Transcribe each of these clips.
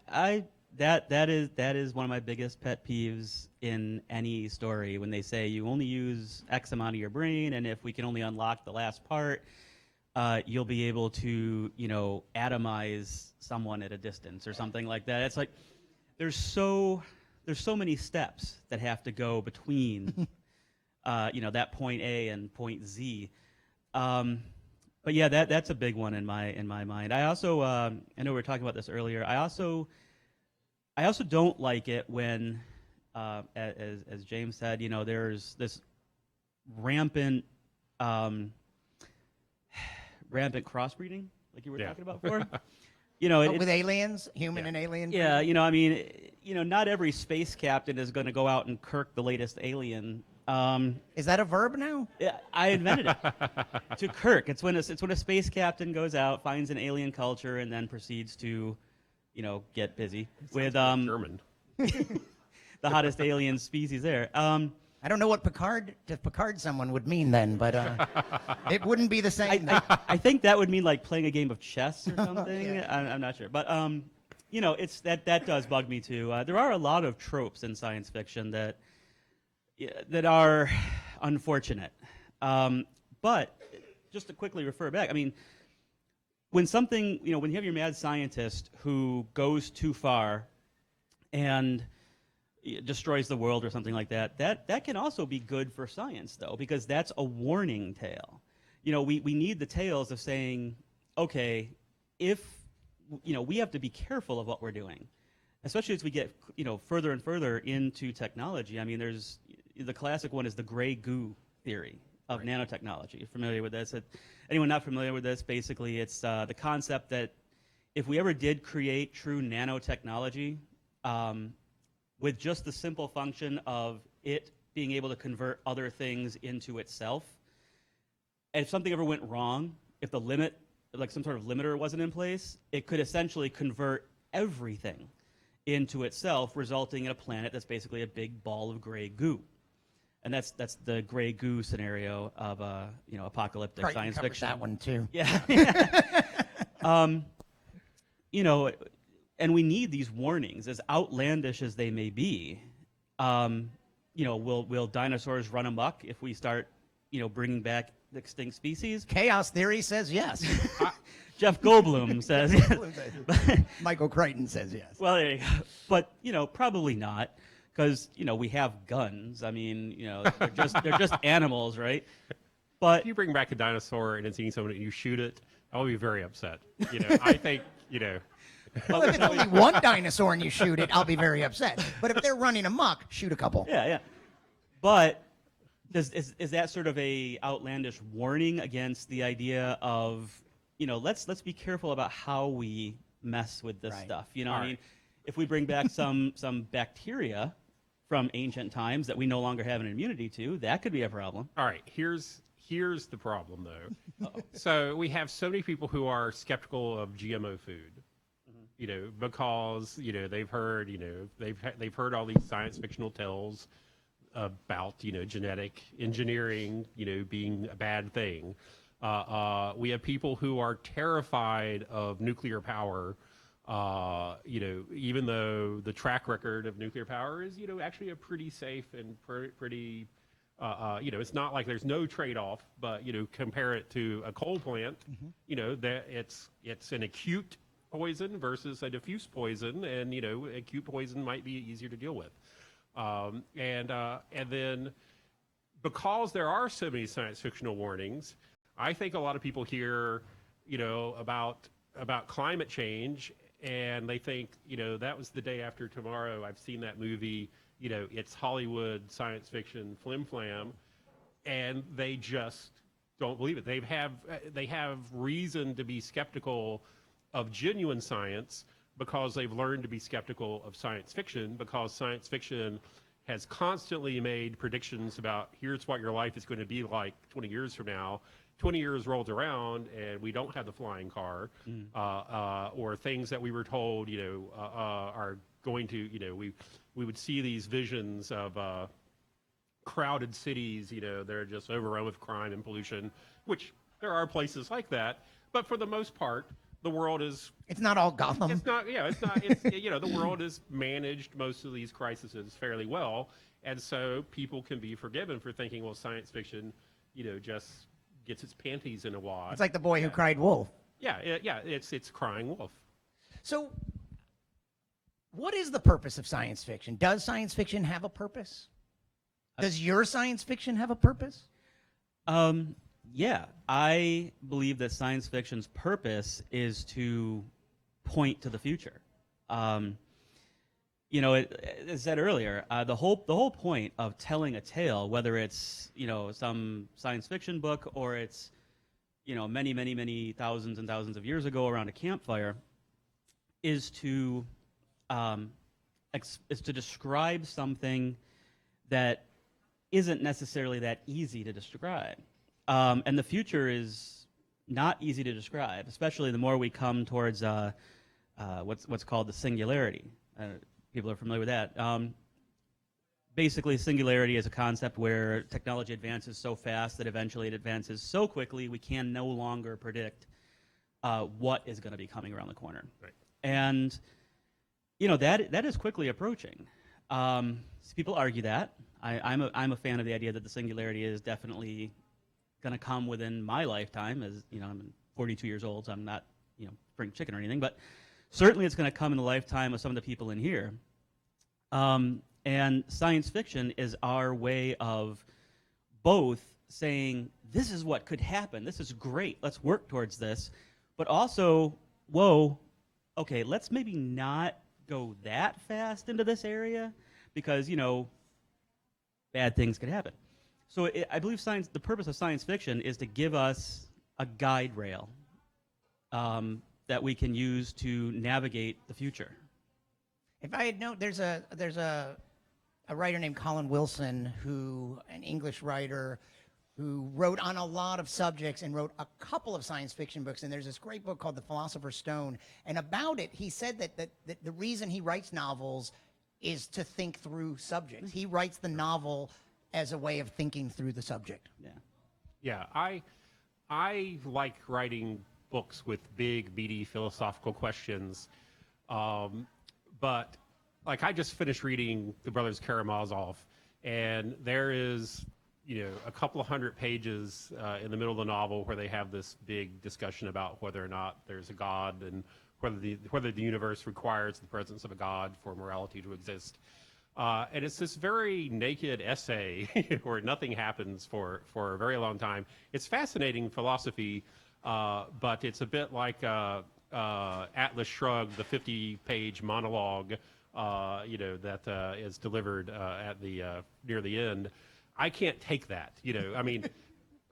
that is one of my biggest pet peeves in any story when they say you only use X amount of your brain, and if we can only unlock the last part, you'll be able to, atomize someone at a distance or something like that. It's like there's so many steps that have to go between, that point A and point Z. But yeah, that's a big one in my mind. I also, I know we were talking about this earlier. I also don't like it when, as James said, there's this rampant rampant crossbreeding, like you were talking about before. With aliens, human and alien. Yeah, not every space captain is going to go out and kirk the latest alien. Is that a verb now? Yeah, I invented it. To kirk. It's when a space captain goes out, finds an alien culture, and then proceeds to, get busy with German. the hottest alien species there. I don't know what to Picard someone would mean then, but it wouldn't be the same. I think that would mean like playing a game of chess or something. Yeah. I'm not sure, but it's that does bug me too. There are a lot of tropes in science fiction that are unfortunate. But just to quickly refer back, I mean, when something, when you have your mad scientist who goes too far and destroys the world or something like that, that can also be good for science, though, because that's a warning tale. We need the tales of saying, okay, if, we have to be careful of what we're doing, especially as we get, further and further into technology. I mean, there's the classic one is the gray goo theory of nanotechnology. You're familiar with this? Anyone not familiar with this? Basically, it's the concept that if we ever did create true nanotechnology, with just the simple function of it being able to convert other things into itself, and if something ever went wrong, if the limit, like some sort of limiter wasn't in place, it could essentially convert everything into itself, resulting in a planet that's basically a big ball of gray goo. And that's the gray goo scenario of apocalyptic science fiction. That one too. Yeah. And we need these warnings, as outlandish as they may be. Will dinosaurs run amok if we start, bringing back extinct species? Chaos theory says yes. Jeff Goldblum says. Michael Crichton says yes. Well, there you go. But probably not, because we have guns. I mean, they're just animals, right? But if you bring back a dinosaur and it's eating someone and you shoot it, I'll be very upset. I think. Well, if it's only one dinosaur and you shoot it, I'll be very upset. But if they're running amok, shoot a couple. Yeah. But is that sort of a outlandish warning against the idea of, let's be careful about how we mess with this stuff? I mean, if we bring back some bacteria from ancient times that we no longer have an immunity to, that could be a problem. All right, here's the problem though. So we have so many people who are skeptical of GMO food. Because they've heard they've heard all these science fictional tales about genetic engineering being a bad thing. We have people who are terrified of nuclear power. Even though the track record of nuclear power is actually a pretty safe and pretty it's not like there's no trade-off, but compare it to a coal plant, that it's an acute poison versus a diffuse poison, and acute poison might be easier to deal with, and then because there are so many science fictional warnings, I think a lot of people hear about climate change and they think that was the day after tomorrow. I've seen that movie, it's Hollywood science fiction flim flam, and they just don't believe it. They have reason to be skeptical of genuine science because they've learned to be skeptical of science fiction, because science fiction has constantly made predictions about here's what your life is going to be like 20 years from now. 20 years rolled around and we don't have the flying car, or things that we were told, are going to, we would see these visions of crowded cities, they're just overrun with crime and pollution, which there are places like that. But for the most part, the world is It's not all Gotham. it's not yeah it's not it's the world has managed most of these crises fairly well, and so people can be forgiven for thinking, well, science fiction just gets its panties in a wad. It's like the boy who cried wolf. It's crying wolf. So, what is the purpose of science fiction? Does science fiction have a purpose? Does your science fiction have a purpose? Yeah, I believe that science fiction's purpose is to point to the future. As I said earlier, the whole point of telling a tale, whether it's some science fiction book or it's many thousands and thousands of years ago around a campfire, is to describe something that isn't necessarily that easy to describe. And the future is not easy to describe, especially the more we come towards what's called the singularity. People are familiar with that. Basically, singularity is a concept where technology advances so fast that eventually it advances so quickly we can no longer predict what is going to be coming around the corner. Right. And that is quickly approaching. People argue that. I'm a fan of the idea that the singularity is definitely going to come within my lifetime. As I'm 42 years old, so I'm not spring chicken or anything, but certainly it's going to come in the lifetime of some of the people in here. And science fiction is our way of both saying, this is what could happen, this is great, let's work towards this, but also, whoa, okay, let's maybe not go that fast into this area because, bad things could happen. So I believe the purpose of science fiction is to give us a guide rail that we can use to navigate the future. If I had known, there's a writer named Colin Wilson, an English writer, who wrote on a lot of subjects and wrote a couple of science fiction books. And there's this great book called The Philosopher's Stone. And about it, he said that the reason he writes novels is to think through subjects. He writes the novel as a way of thinking through the subject. Yeah, I like writing books with big, meaty philosophical questions. But like I just finished reading The Brothers Karamazov, and there is, a couple of hundred pages in the middle of the novel where they have this big discussion about whether or not there's a God and whether the universe requires the presence of a God for morality to exist. And it's this very naked essay where nothing happens for a very long time. It's fascinating philosophy, but it's a bit like Atlas Shrugged, the 50-page monologue, that is delivered at the near the end. I can't take that. I mean,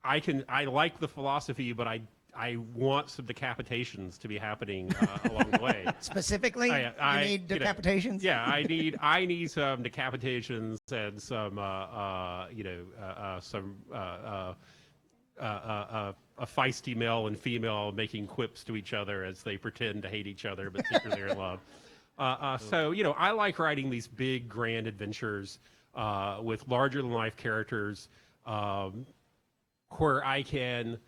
I like the philosophy, but I want some decapitations to be happening along the way. Specifically, you need decapitations. I need some decapitations and some a feisty male and female making quips to each other as they pretend to hate each other but secretly are in love. So I like writing these big, grand adventures with larger than life characters, where I can.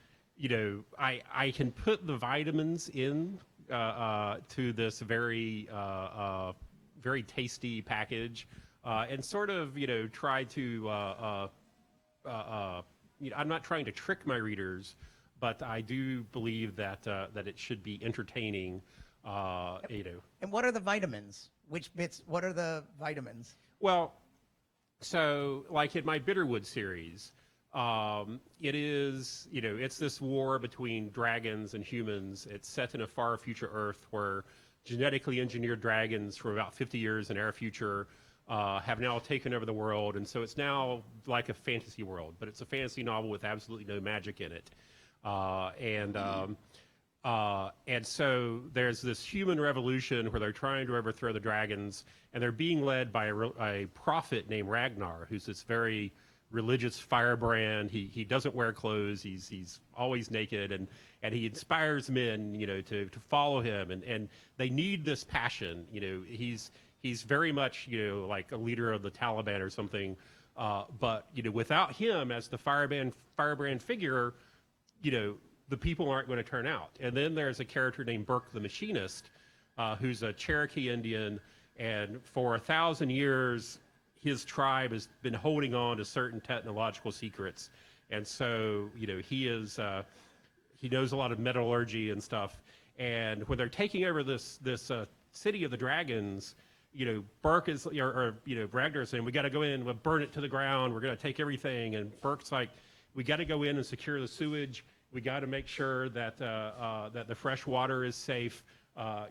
I can put the vitamins in to this very very tasty package, and sort of try to I'm not trying to trick my readers, but I do believe that that it should be entertaining. And what are the vitamins? Which bits? What are the vitamins? Well, so like in my Bitterwood series. It is, it's this war between dragons and humans. It's set in a far future Earth where genetically engineered dragons from about 50 years in our future have now taken over the world. And so it's now like a fantasy world, but it's a fantasy novel with absolutely no magic in it. And so there's this human revolution where they're trying to overthrow the dragons, and they're being led by a prophet named Ragnar, who's this very religious firebrand. He doesn't wear clothes. He's always naked, and he inspires men, to follow him, and they need this passion. He's very much, like a leader of the Taliban or something. But without him as the firebrand figure, the people aren't going to turn out. And then there's a character named Burke the Machinist, who's a Cherokee Indian, and for 1,000 years, his tribe has been holding on to certain technological secrets. And so, you know, he knows a lot of metallurgy and stuff. And when they're taking over this city of the dragons, you know, Burke is, Ragnar is saying, we got to go in, we'll burn it to the ground, we're going to take everything. And Burke's like, we got to go in and secure the sewage. We got to make sure that that the fresh water is safe.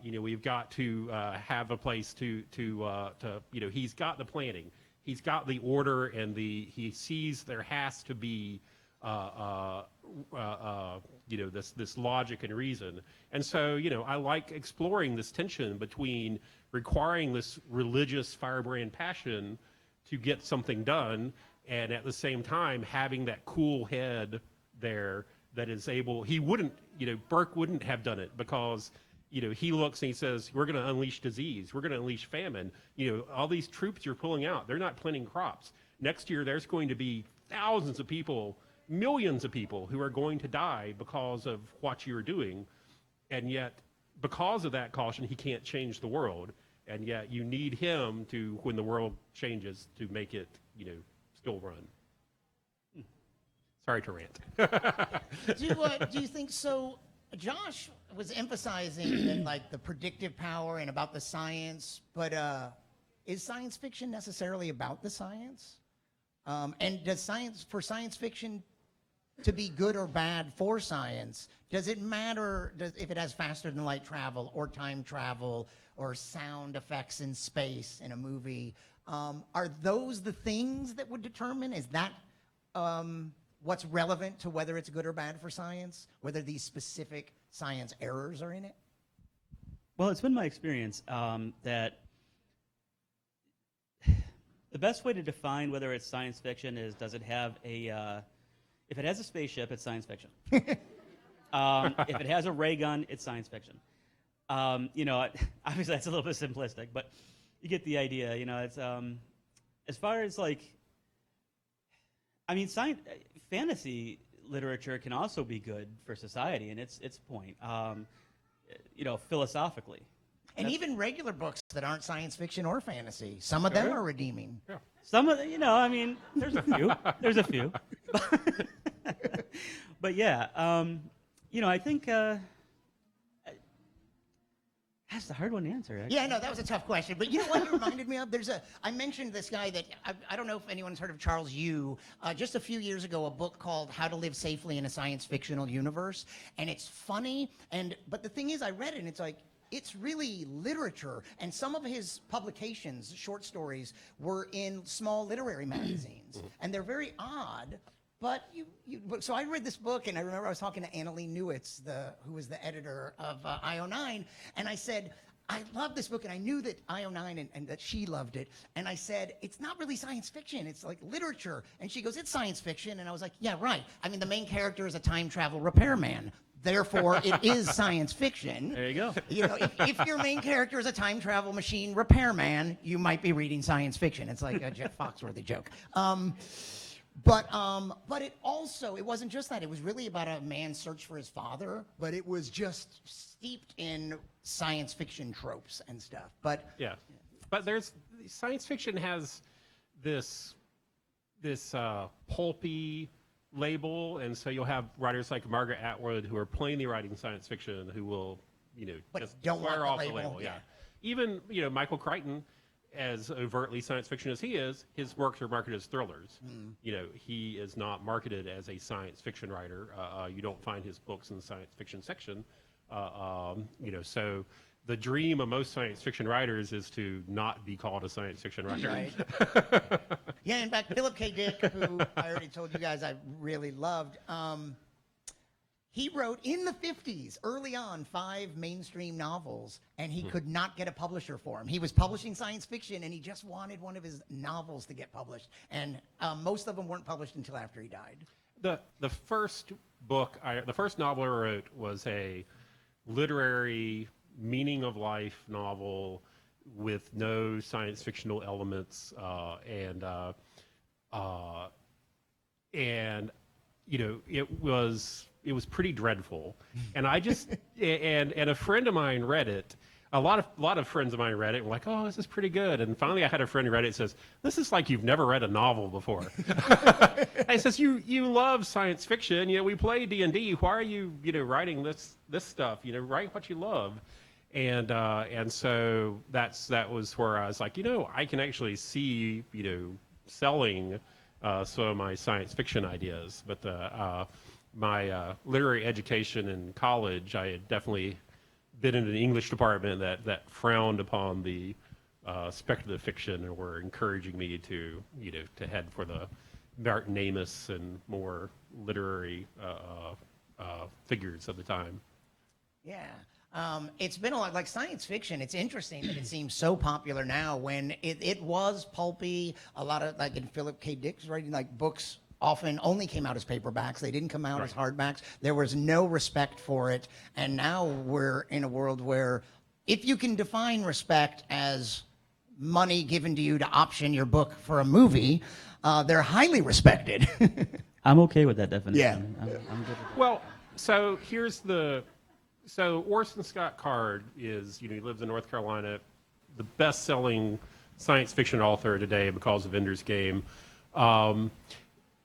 You know, we've got to have a place to you know, he's got the planning, he's got the order, and he sees there has to be you know, this logic and reason. And so, you know, I like exploring this tension between requiring this religious firebrand passion to get something done, and at the same time having that cool head there that is able, he wouldn't, you know, Burke wouldn't have done it because, you know, he looks and he says, we're going to unleash disease, we're going to unleash famine. You know, all these troops you're pulling out, they're not planting crops. Next year, there's going to be thousands of people, millions of people who are going to die because of what you're doing. And yet, because of that caution, he can't change the world. And yet you need him to, when the world changes, to make it, you know, still run. Sorry to rant. Do you think so? Josh was emphasizing that, like, the predictive power and about the science, but is science fiction necessarily about the science? And does science fiction to be good or bad for science, does it matter if it has faster than light travel or time travel or sound effects in space in a movie? Are those the things that would determine? Is that what's relevant to whether it's good or bad for science? Whether these specific science errors are in it? Well, it's been my experience that the best way to define whether it's science fiction is, does it have a if it has a spaceship, it's science fiction. If it has a ray gun, it's science fiction. You know, obviously that's a little bit simplistic, but you get the idea. You know, it's as far as, like, I mean, fantasy literature can also be good for society, and its point. You know, philosophically. And even regular books that aren't science fiction or fantasy, some of them are redeeming. Yeah. Some of the, you know, I mean, there's a few. There's a few. But yeah, you know, I think that's a hard one to answer, actually. Yeah, no, that was a tough question. But you know what it reminded me of? I mentioned this guy that, I don't know if anyone's heard of Charles Yu. Just a few years ago, a book called How to Live Safely in a Science Fictional Universe. And it's funny, but the thing is, I read it and it's like, it's really literature. And some of his publications, short stories, were in small literary magazines. And they're very odd. But so I read this book, and I remember I was talking to Annalee Newitz, who was the editor of IO9, and I said, I love this book, and I knew that IO9 and that she loved it. And I said, it's not really science fiction, it's like literature. And she goes, it's science fiction. And I was like, yeah, right. I mean, the main character is a time travel repairman. Therefore, it is science fiction. There you go. You know, if your main character is a time travel machine repairman, you might be reading science fiction. It's like a Jeff Foxworthy joke. But it wasn't just that. It was really about a man's search for his father, but it was just steeped in science fiction tropes and stuff. But Yeah, but science fiction has this pulpy label, and so you'll have writers like Margaret Atwood who are plainly writing science fiction who will, you know, But just don't want swear the off label, the label. yeah. Even, you know, Michael Crichton, as overtly science fiction as he is, his works are marketed as thrillers. You know, he is not marketed as a science fiction writer. You don't find his books in the science fiction section. You know, so the dream of most science fiction writers is to not be called a science fiction writer. Right. Yeah, in fact, Philip K. Dick, who I already told you guys I really loved, he wrote in the 50s, early on, 5 mainstream novels, and he could not get a publisher for them. He was publishing science fiction, and he just wanted one of his novels to get published. And most of them weren't published until after he died. The first the first novel I wrote was a literary meaning of life novel with no science fictional elements, and it was pretty dreadful. And I just and a friend of mine read it. A lot of friends of mine read it and were like, oh, this is pretty good. And finally I had a friend who read it and says, this is like you've never read a novel before. And he says, you love science fiction, we play D&D. Why are you, writing this stuff? Write what you love. And so that was where I was like, I can actually see, selling some of my science fiction ideas. But my literary education in college, I had definitely been in an English department that frowned upon the speculative fiction and were encouraging me to head for the Martin Amis and more literary figures of the time. Yeah. It's been a lot like science fiction. It's interesting that it seems so popular now when it was pulpy. A lot of, like in Philip K. Dick's writing, like books often only came out as paperbacks. They didn't come out as hardbacks. There was no respect for it. And now we're in a world where if you can define respect as money given to you to option your book for a movie, they're highly respected. I'm okay with that definition. Yeah. I'm good with that. Well, so so Orson Scott Card is, he lives in North Carolina, the best-selling science fiction author today because of Ender's Game. A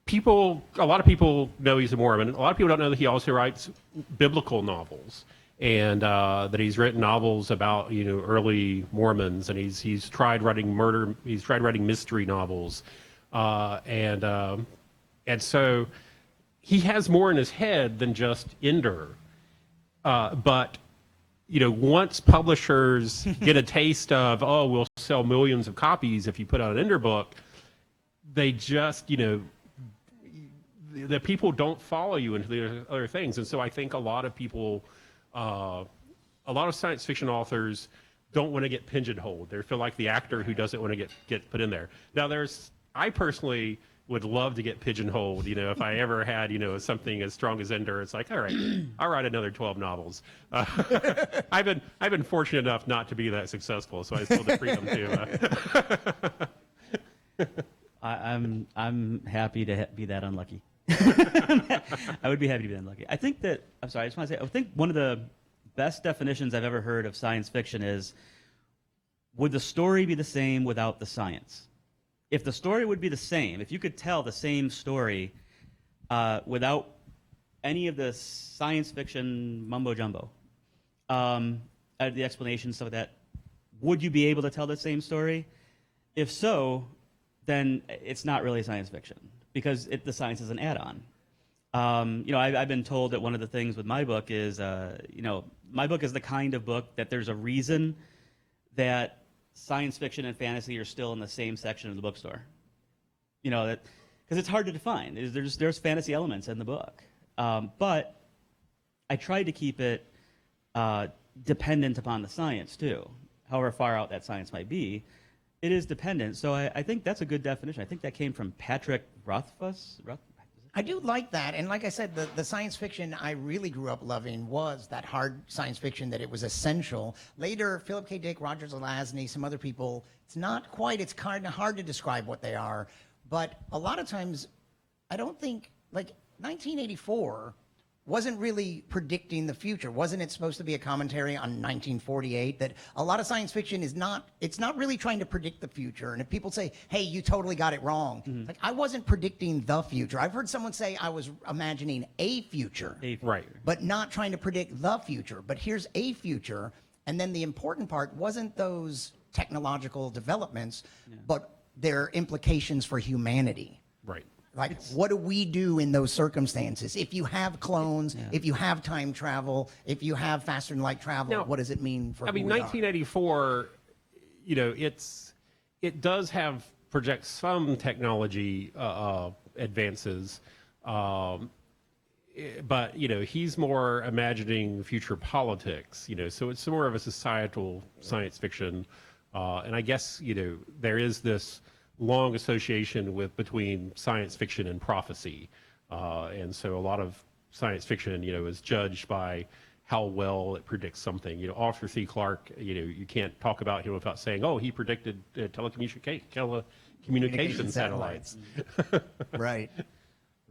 lot of people know he's a Mormon. A lot of people don't know that he also writes biblical novels, and that he's written novels about early Mormons, and he's tried writing mystery novels, and so he has more in his head than just Ender. But once publishers get a taste of, oh, we'll sell millions of copies if you put out an Ender book, they just the people don't follow you into the other things. And so I think a lot of people, a lot of science fiction authors don't want to get pigeonholed. They feel like the actor who doesn't want to get put in there. Now I personally would love to get pigeonholed, if I ever had, something as strong as Ender. It's like, all right, I'll write another 12 novels. I've been fortunate enough not to be that successful, so I still have the freedom to. I'm happy to be that unlucky. I would be happy to be that unlucky. I think that, I'm sorry, I just want to say, I think one of the best definitions I've ever heard of science fiction is, would the story be the same without the science? If the story would be the same, if you could tell the same story without any of the science fiction mumbo jumbo, the explanations, stuff like that, would you be able to tell the same story? If so, then it's not really science fiction because the science is an add-on. I've been told that one of the things with my book is, my book is the kind of book that there's a reason that science fiction and fantasy are still in the same section of the bookstore. Because it's hard to define. There's fantasy elements in the book, but I tried to keep it dependent upon the science too. However far out that science might be, it is dependent. So I think that's a good definition. I think that came from Patrick Rothfuss. I do like that. And like I said, the science fiction I really grew up loving was that hard science fiction, that it was essential. Later, Philip K. Dick, Roger Zelazny, some other people, it's kind of hard to describe what they are. But a lot of times, I don't think, like 1984 wasn't really predicting the future. Wasn't it supposed to be a commentary on 1948? That a lot of science fiction it's not really trying to predict the future. And if people say, hey, you totally got it wrong. Mm-hmm. Like, I wasn't predicting the future. I've heard someone say I was imagining a future. Right. But not trying to predict the future. But here's a future. And then the important part wasn't those technological developments, but their implications for humanity. Right. Like, what do we do in those circumstances? If you have clones, if you have time travel, if you have faster than light travel, Now, what does it mean for? I mean, 1984, it does project some technology advances, but he's more imagining future politics. So it's more of a societal science fiction, and I guess there is this long association between science fiction and prophecy, and so a lot of science fiction, is judged by how well it predicts something. Arthur C. Clarke, you can't talk about him without saying, oh, he predicted telecommunication satellites. Right.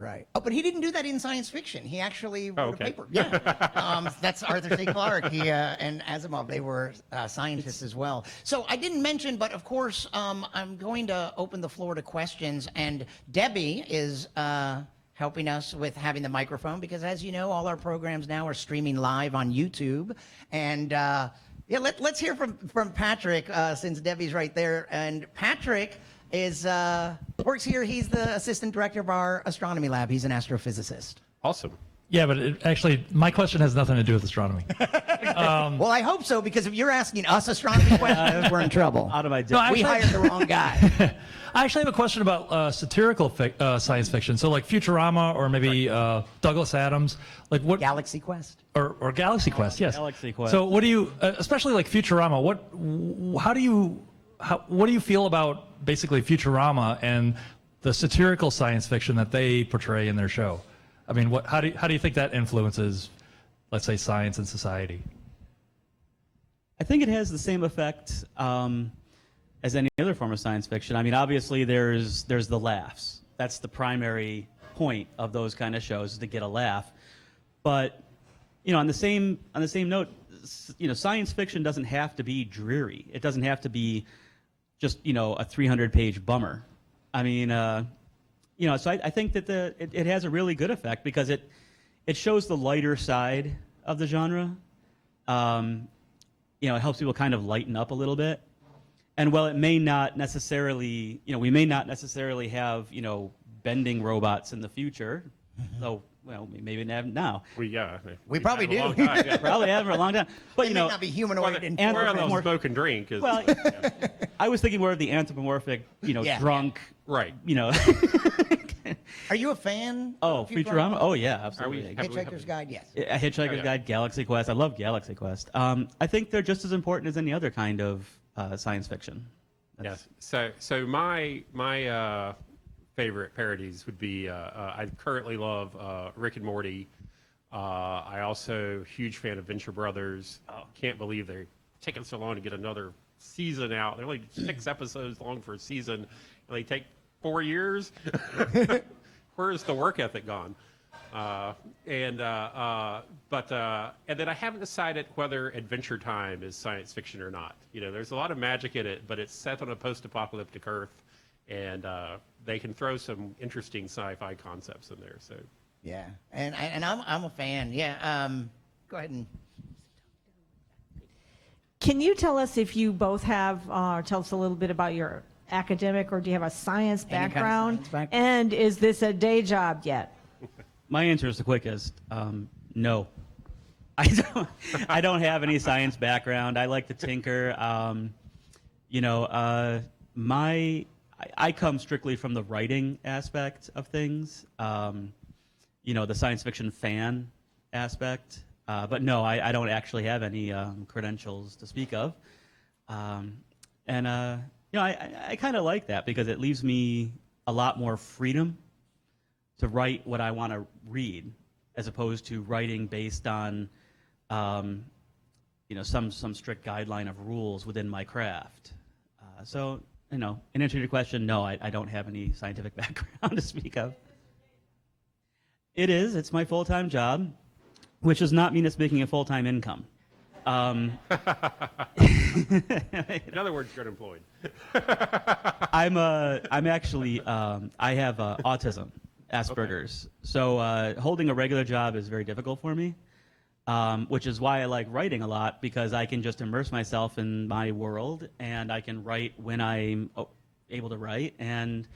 Right. Oh, but he didn't do that in science fiction. He actually wrote okay. a paper. Yeah. That's Arthur C. Clarke. He and Asimov, they were scientists as well. So I didn't mention, but of course, I'm going to open the floor to questions. And Debbie is helping us with having the microphone because, as you know, all our programs now are streaming live on YouTube. And yeah, let's hear from Patrick since Debbie's right there. And Patrick is works here. He's the assistant director of our astronomy lab. He's an astrophysicist. Awesome. Yeah, but actually, my question has nothing to do with astronomy. Well, I hope so, because if you're asking us astronomy questions, we're in trouble. Out of my No, We actually- hired the wrong guy. I actually have a question about satirical science fiction. So, like Futurama, or maybe Douglas Adams, like what, Galaxy Quest. or Galaxy Quest, yes. Galaxy Quest. So, what do you, especially like Futurama, what do you feel about basically Futurama and the satirical science fiction that they portray in their show? I mean, how do you think that influences, let's say, science and society? I think it has the same effect as any other form of science fiction. I mean, obviously, there's the laughs. That's the primary point of those kind of shows, is to get a laugh. But on the same note, science fiction doesn't have to be dreary. It doesn't have to be just a 300-page bummer. I mean, so I think that it has a really good effect because it shows the lighter side of the genre. It helps people kind of lighten up a little bit. And while it may not necessarily, we may not necessarily have, bending robots in the future, though, well, maybe not now. We probably have a long do. time, yeah. Probably have for a long time. But, They may not be humanoid in and- form. They'll smoke and drink. well, I was thinking more of the anthropomorphic, Yeah. drunk, Right. Are you a fan? Oh, of Futurama? Oh, yeah, Are absolutely. we- Hitchhiker's Guide, yes. A Hitchhiker's yeah. Guide, Galaxy Quest. I love Galaxy Quest. I think they're just as important as any other kind of science fiction. Yes. So my favorite parodies would be I currently love Rick and Morty. I also huge fan of Venture Brothers. Can't believe they're taking so long to get another season out. They're only 6 episodes long for a season, and they take 4 years. Where's the work ethic gone? And then I haven't decided whether Adventure Time is science fiction or not. There's a lot of magic in it, but it's set on a post-apocalyptic Earth, and they can throw some interesting sci-fi concepts in there. So Yeah, and I'm a fan. Yeah, go ahead and. Can you tell us if you both have, tell us a little bit about your academic, or do you have a science Any kind of background? science background. And is this a day job yet? My answer is the quickest. No. I don't have any science background. I like to tinker. I come strictly from the writing aspect of things. The science fiction fan aspect. But no, I don't actually have any credentials to speak of. I kind of like that because it leaves me a lot more freedom to write what I want to read, as opposed to writing based on, some strict guideline of rules within my craft. In answer to your question, no, I don't have any scientific background to speak of. It is. It's my full-time job, which does not mean it's making a full-time income. in other words, you're unemployed. I have autism, Asperger's. Okay. So holding a regular job is very difficult for me, which is why I like writing a lot, because I can just immerse myself in my world, and I can write when I'm able to write. And,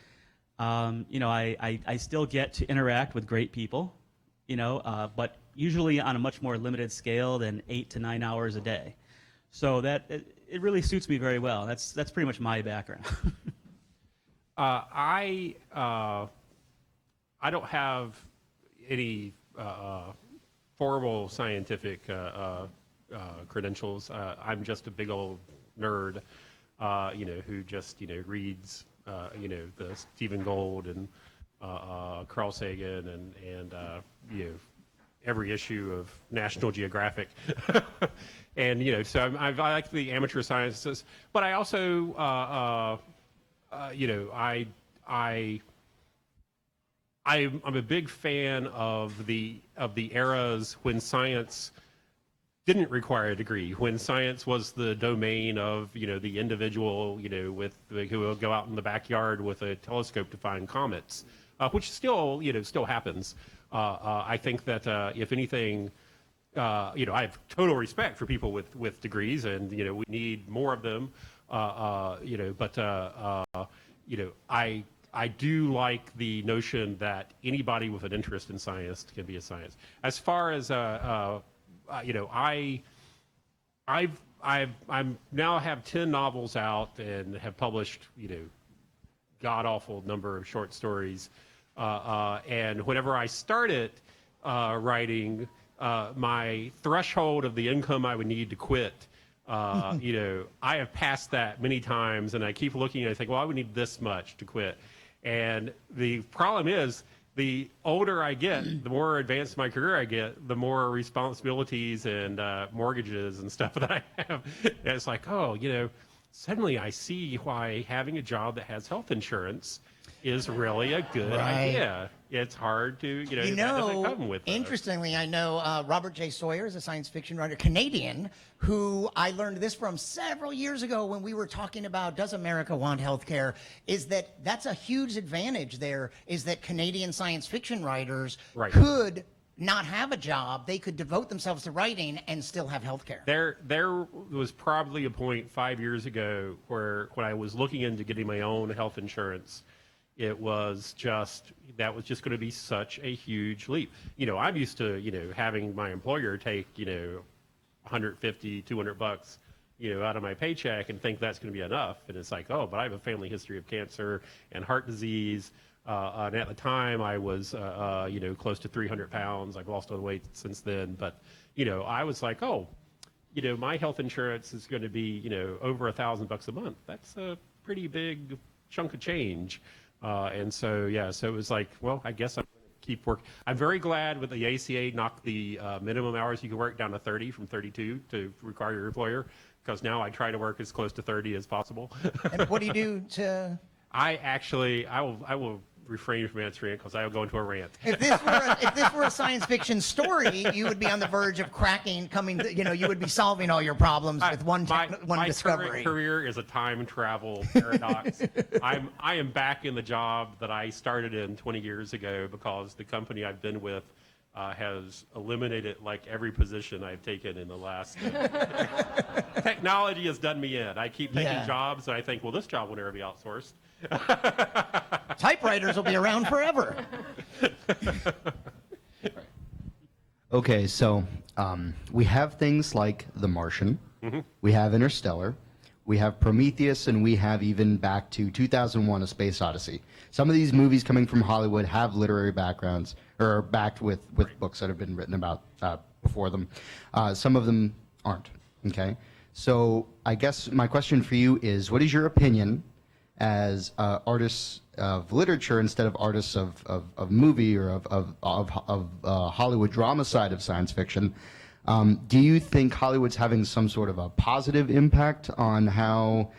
I still get to interact with great people, but usually on a much more limited scale than 8 to 9 hours a day. So that it really suits me very well. That's pretty much my background. I don't have any formal scientific credentials. I'm just a big old nerd, who just reads the Stephen Gould and Carl Sagan and every issue of National Geographic. And so I like the amateur sciences, but I also I I'm a big fan of the eras when science didn't require a degree, when science was the domain of the individual, who will go out in the backyard with a telescope to find comets, which still still happens. I think that if anything, I have total respect for people with degrees, and we need more of them. I do like the notion that anybody with an interest in science can be a science. As far as I'm now have 10 novels out and have published god awful number of short stories. And whenever I started writing, my threshold of the income I would need to quit, I have passed that many times, and I keep looking and I think, well, I would need this much to quit. And the problem is, the older I get, the more advanced my career I get, the more responsibilities and mortgages and stuff that I have. And it's like, oh, suddenly I see why having a job that has health insurance is really a good idea. It's hard to, that doesn't come with interestingly, I know Robert J. Sawyer is a science fiction writer, Canadian, who I learned this from several years ago when we were talking about does America want healthcare, is that's a huge advantage there, is that Canadian science fiction writers could not have a job. They could devote themselves to writing and still have healthcare. There was probably a point 5 years ago where when I was looking into getting my own health insurance, it was just going to be such a huge leap. I'm used to, having my employer take, $150, $200, out of my paycheck and think that's going to be enough. And it's like, oh, but I have a family history of cancer and heart disease. And at the time I was, close to 300 pounds. I've lost a lot of weight since then. But, I was like, oh, my health insurance is going to be, over $1,000 a month. That's a pretty big chunk of change. And so it was like, well, I guess I'm going to keep working. I'm very glad with the ACA knocked the minimum hours you can work down to 30 from 32 to require your employer, because now I try to work as close to 30 as possible. And what do you do to? I will refrain from answering it because I will go into a rant. If this were a science fiction story, you would be on the verge of you would be solving all your problems with one discovery. My career is a time travel paradox. I am back in the job that I started in 20 years ago because the company I've been with has eliminated like every position I've taken in the last. Technology has done me in. I keep taking jobs and I think, well, this job will never be outsourced. Typewriters will be around forever. Okay, so we have things like The Martian, we have Interstellar, we have Prometheus, and we have even back to 2001: A Space Odyssey. Some of these movies coming from Hollywood have literary backgrounds, or are backed with books that have been written about before them. Some of them aren't, okay? So I guess my question for you is, what is your opinion as artists of literature instead of artists of movie or of Hollywood drama side of science fiction? Do you think Hollywood's having some sort of a positive impact on how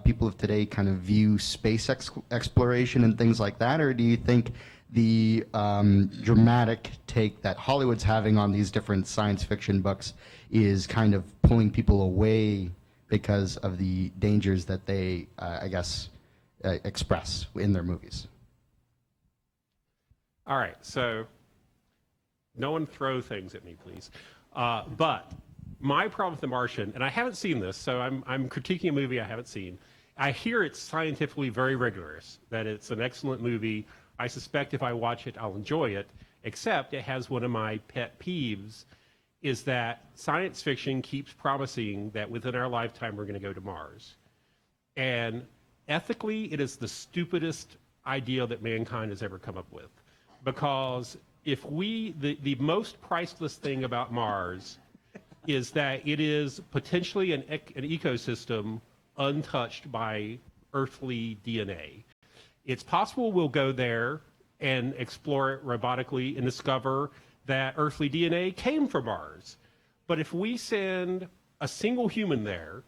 people of today kind of view space exploration and things like that? Or do you think the dramatic take that Hollywood's having on these different science fiction books is kind of pulling people away because of the dangers that they, express in their movies? All right, so no one throw things at me, please. But my problem with The Martian, and I haven't seen this, so I'm critiquing a movie I haven't seen. I hear it's scientifically very rigorous, that it's an excellent movie. I suspect if I watch it, I'll enjoy it, except it has one of my pet peeves, is that science fiction keeps promising that within our lifetime we're going to go to Mars. And ethically, it is the stupidest idea that mankind has ever come up with. Because if the most priceless thing about Mars is that it is potentially an ecosystem untouched by earthly DNA. It's possible we'll go there and explore it robotically and discover that earthly DNA came from Mars. But if we send a single human there,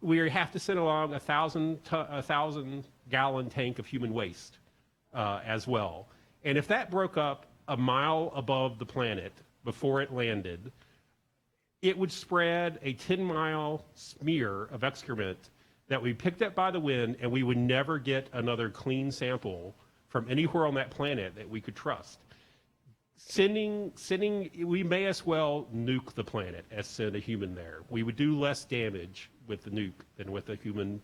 we have to send along a 1,000-gallon tank of human waste. as well. And if that broke up a mile above the planet before it landed, it would spread a 10-mile smear of excrement that we picked up by the wind, and we would never get another clean sample from anywhere on that planet that we could trust. We may as well nuke the planet as send a human there. We would do less damage with the nuke than with a human.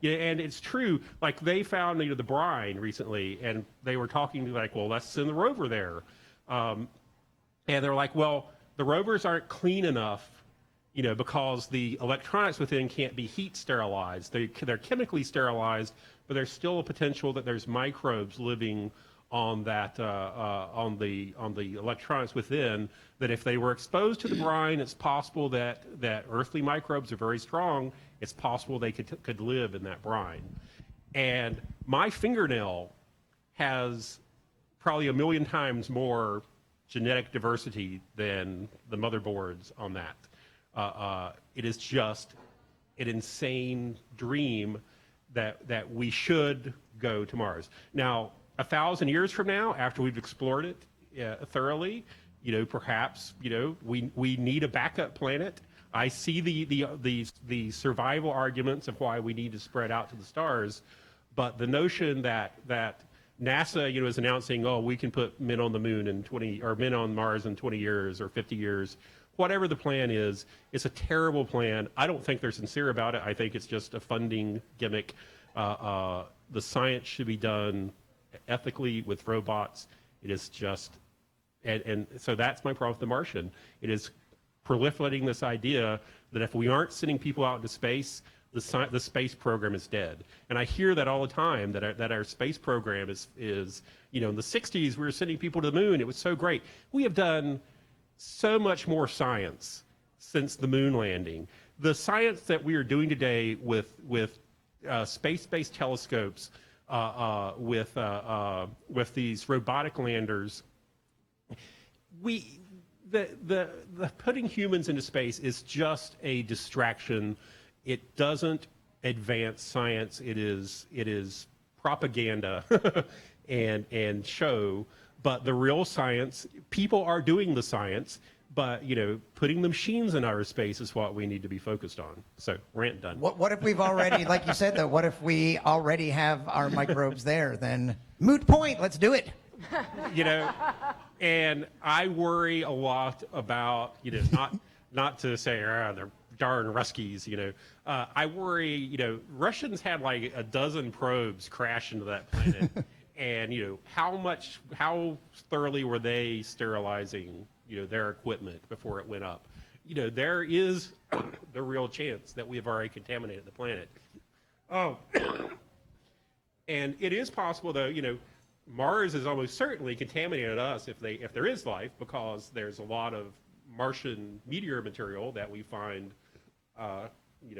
Yeah, and it's true. Like they found the brine recently, and they were talking like, well, let's send the rover there. And they're like, well, the rovers aren't clean enough, because the electronics within can't be heat sterilized. They're chemically sterilized, but there's still a potential that there's microbes living on that on the electronics within, that if they were exposed to the brine, it's possible that earthly microbes are very strong. It's possible they could live in that brine. And my fingernail has probably 1 million times more genetic diversity than the motherboards on that. It is just an insane dream that we should go to Mars. Now, 1,000 years from now, after we've explored it thoroughly, perhaps we need a backup planet. I see the survival arguments of why we need to spread out to the stars, but the notion that NASA is announcing, oh, we can put men on the moon in 20 or men on Mars in 20 years or 50 years, whatever the plan is, it's a terrible plan. I don't think they're sincere about it. I think it's just a funding gimmick. The science should be done ethically with robots. It is just, and so that's my problem with The Martian. It is proliferating this idea that if we aren't sending people out into space, the space program is dead. And I hear that all the time, that our space program is in the 60s, we were sending people to the moon. It was so great. We have done so much more science since the moon landing. The science that we are doing today with space-based telescopes, with these robotic landers, the putting humans into space is just a distraction. It doesn't advance science. It is propaganda and show. But the real science, people are doing the science, but putting the machines in outer space is what we need to be focused on. So, rant done. What if we've already, like you said, though, what if we already have our microbes there? Then moot point, let's do it. And I worry a lot about, not to say, they're darn Ruskies, I worry, Russians had like a dozen probes crash into that planet. And, how thoroughly were they sterilizing, their equipment before it went up? There is the real chance that we have already contaminated the planet. Oh, and it is possible, though, Mars is almost certainly contaminated us if there is life, because there's a lot of Martian meteor material that we find,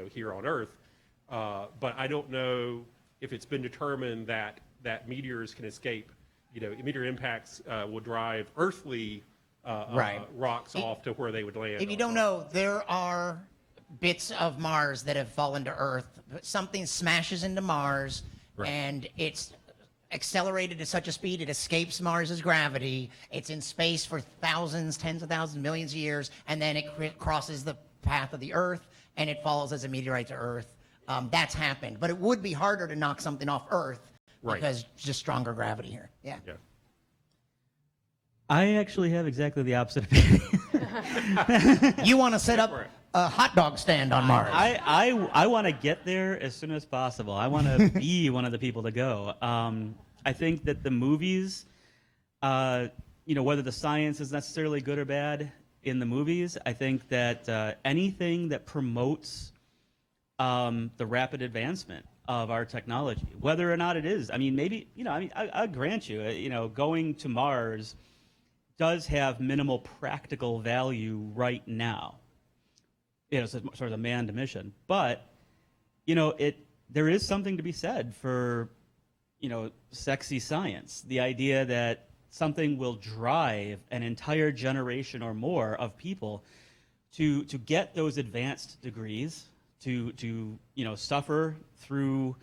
here on Earth. But I don't know if it's been determined that meteors can escape. Meteor impacts will drive earthly rocks off to where they would land. If you don't know, there are bits of Mars that have fallen to Earth. Something smashes into Mars, and it's accelerated to such a speed it escapes Mars's gravity. It's in space for thousands, tens of thousands, millions of years, and then it crosses the path of the Earth, and it falls as a meteorite to Earth. That's happened, but it would be harder to knock something off Earth because just stronger gravity here. Yeah. I actually have exactly the opposite opinion. You want to set up a hot dog stand on Mars? I want to get there as soon as possible. I want to be one of the people to go. I think that the movies, whether the science is necessarily good or bad in the movies, I think that anything that promotes the rapid advancement of our technology, whether or not it is, maybe, I grant you, going to Mars does have minimal practical value right now. Sort of a manned mission, but there is something to be said for sexy science. The idea that something will drive an entire generation or more of people to get those advanced degrees, to suffer through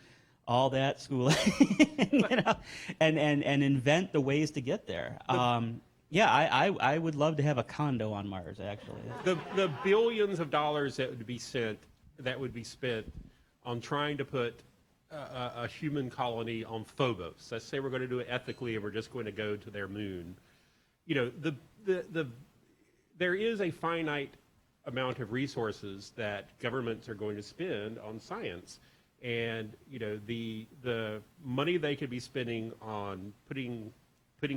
all that schooling, you know, and invent the ways to get there. Yeah, I would love to have a condo on Mars, actually. The billions of dollars that would be spent on trying to put a human colony on Phobos. Let's say we're going to do it ethically and we're just going to go to their moon. You know, there is a finite amount of resources that governments are going to spend on science. And, you know, the money they could be spending on putting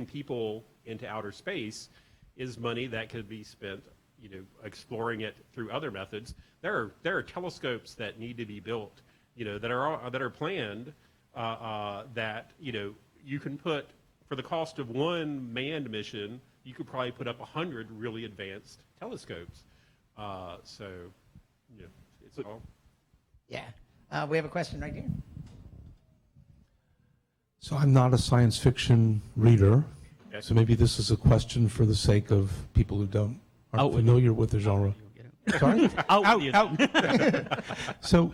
people into outer space is money that could be spent, you know, exploring it through other methods. There are telescopes that need to be built, you know, that are planned, that, you know, you can put, for the cost of one manned mission, you could probably put up 100 really advanced telescopes. So, you know, it's all. Yeah. We have a question right here. So I'm not a science fiction reader, Okay. so maybe this is a question for the sake of people who aren't Outweigh. familiar with the genre. Sorry? Out. So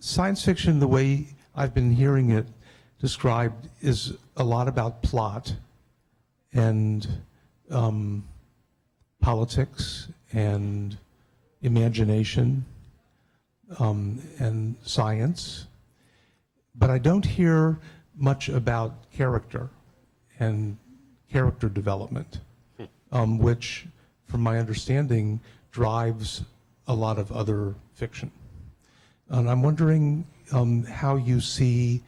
science fiction, the way I've been hearing it described, is a lot about plot and politics and imagination and science, but I don't hear much about character and character development, which, from my understanding, drives a lot of other fiction. And I'm wondering how you see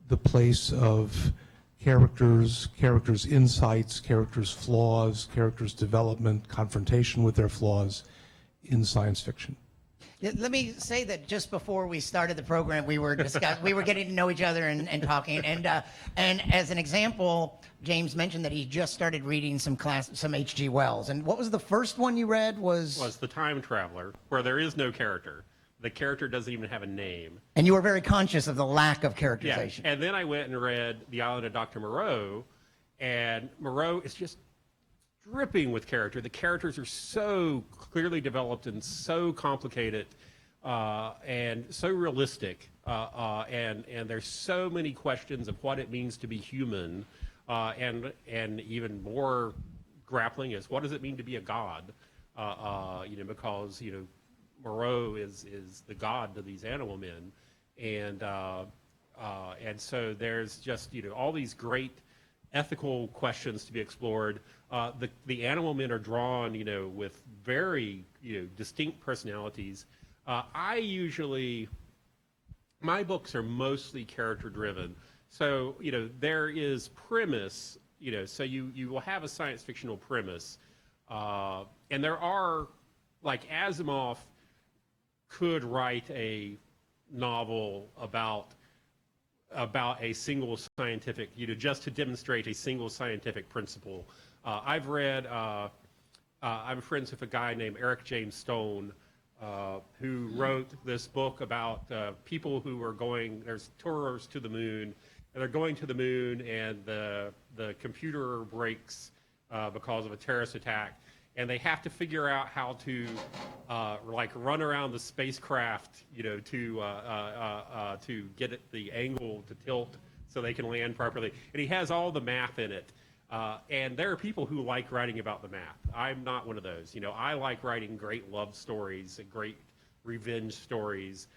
the place of characters' insights, characters' flaws, characters' development, confrontation with their flaws in science fiction. Yeah, let me say that just before we started the program, we were getting to know each other and talking. And as an example, James mentioned that he just started reading some H.G. Wells. And what was the first one you read? Was The Time Traveler, where there is no character. The character doesn't even have a name. And you were very conscious of the lack of Yeah. characterization. And then I went and read The Island of Dr. Moreau, and Moreau is just dripping with character. The characters are so clearly developed and so complicated and so realistic. And there's so many questions of what it means to be human, and even more grappling is what does it mean to be a god? You know, because, you know, Moreau is the god to these animal men, and so there's just, you know, all these great ethical questions to be explored. The animal men are drawn, you know, with very, you know, distinct personalities. My books are mostly character driven. So, you know, there is premise, you know, so you will have a science fictional premise. And there are, like, Asimov could write a novel about a single scientific, you know, just to demonstrate a single scientific principle. I'm friends with a guy named Eric James Stone, who wrote this book about people who are there's tours to the moon, and they're going to the moon, and the computer breaks because of a terrorist attack, and they have to figure out how to like run around the spacecraft, you know, to get the angle to tilt so they can land properly. And he has all the math in it. And there are people who like writing about the math. I'm not one of those. You know, I like writing great love stories and great revenge stories.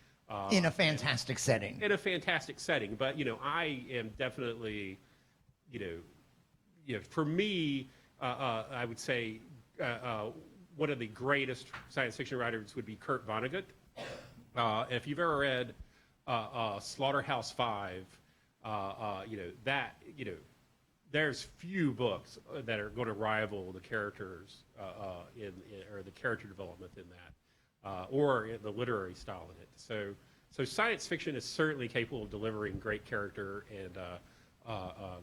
In a fantastic setting. In a fantastic setting. But, you know, I am definitely, you know, for me, I would say one of the greatest science fiction writers would be Kurt Vonnegut. If you've ever read Slaughterhouse-Five, you know, that, you know, there's few books that are going to rival the characters or the character development in that, or in the literary style in it. So science fiction is certainly capable of delivering great character and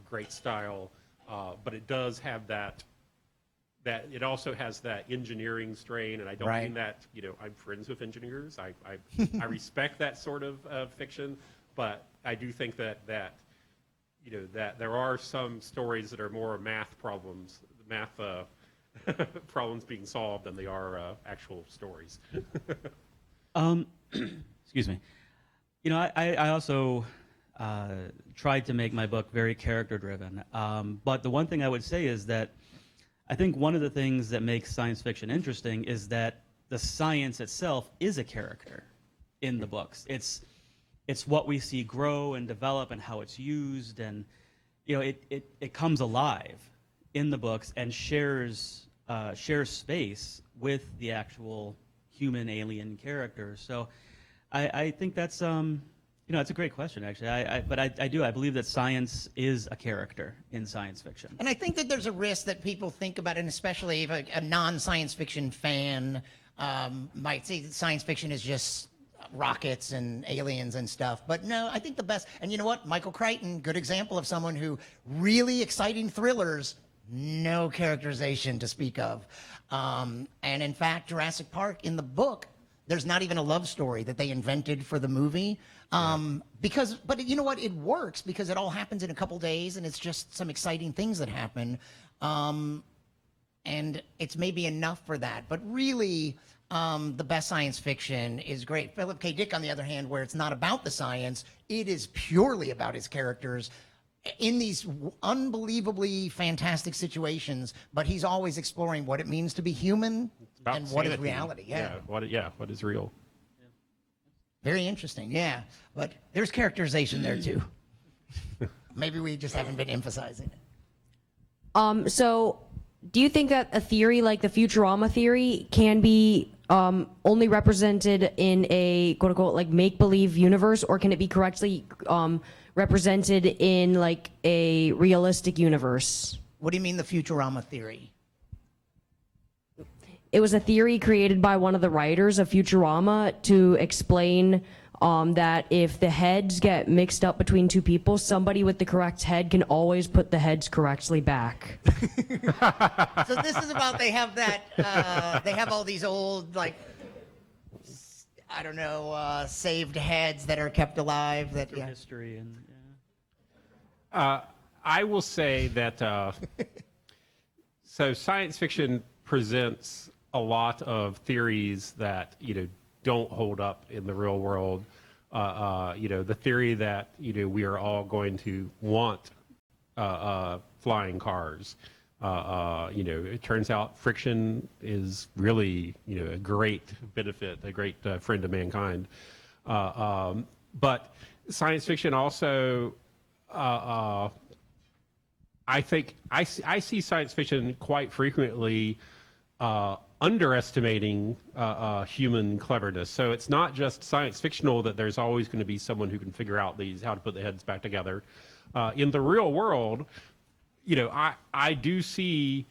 great style, but it does have that it also has that engineering strain, and I don't mean that, you know, I'm friends with engineers. I respect that sort of fiction, but I do think that you know, that there are some stories that are more math problems being solved than they are actual stories. Excuse me. You know, I also tried to make my book very character-driven. But the one thing I would say is that I think one of the things that makes science fiction interesting is that the science itself is a character in the books. It's what we see grow and develop and how it's used, and it comes alive in the books and shares space with the actual human alien characters. So I think that's it's a great question, actually. I believe that science is a character in science fiction. And I think that there's a risk that people think about, and especially if a non-science fiction fan might say that science fiction is just rockets and aliens and stuff. But no, I think the best, and you know what? Michael Crichton, good example of someone who really exciting thrillers, no characterization to speak of. And in fact, Jurassic Park, in the book, there's not even a love story that they invented for the movie. But you know what? It works because it all happens in a couple days, and it's just some exciting things that happen. And it's maybe enough for that. But really, the best science fiction is great. Philip K. Dick, on the other hand, where it's not about the science, it is purely about his characters in these unbelievably fantastic situations, but he's always exploring what it means to be human and what is sanity. reality. What is real. Very interesting, yeah. But there's characterization there too. Maybe we just haven't been emphasizing it. So do you think that a theory like the Futurama theory can be only represented in a quote unquote like make-believe universe, or can it be correctly represented in like a realistic universe? What do you mean the Futurama theory? It was a theory created by one of the writers of Futurama to explain that if the heads get mixed up between two people, somebody with the correct head can always put the heads correctly back. So this is about they have all these old, like, I don't know, saved heads that are kept alive. That Through history and I will say that so science fiction presents a lot of theories that don't hold up in the real world. The theory that we are all going to want flying cars. It turns out friction is really a great benefit, a great friend of mankind. But science fiction also, I think I see science fiction quite frequently underestimating human cleverness. So it's not just science fictional that there's always going to be someone who can figure out how to put the heads back together. In the real world, I do see,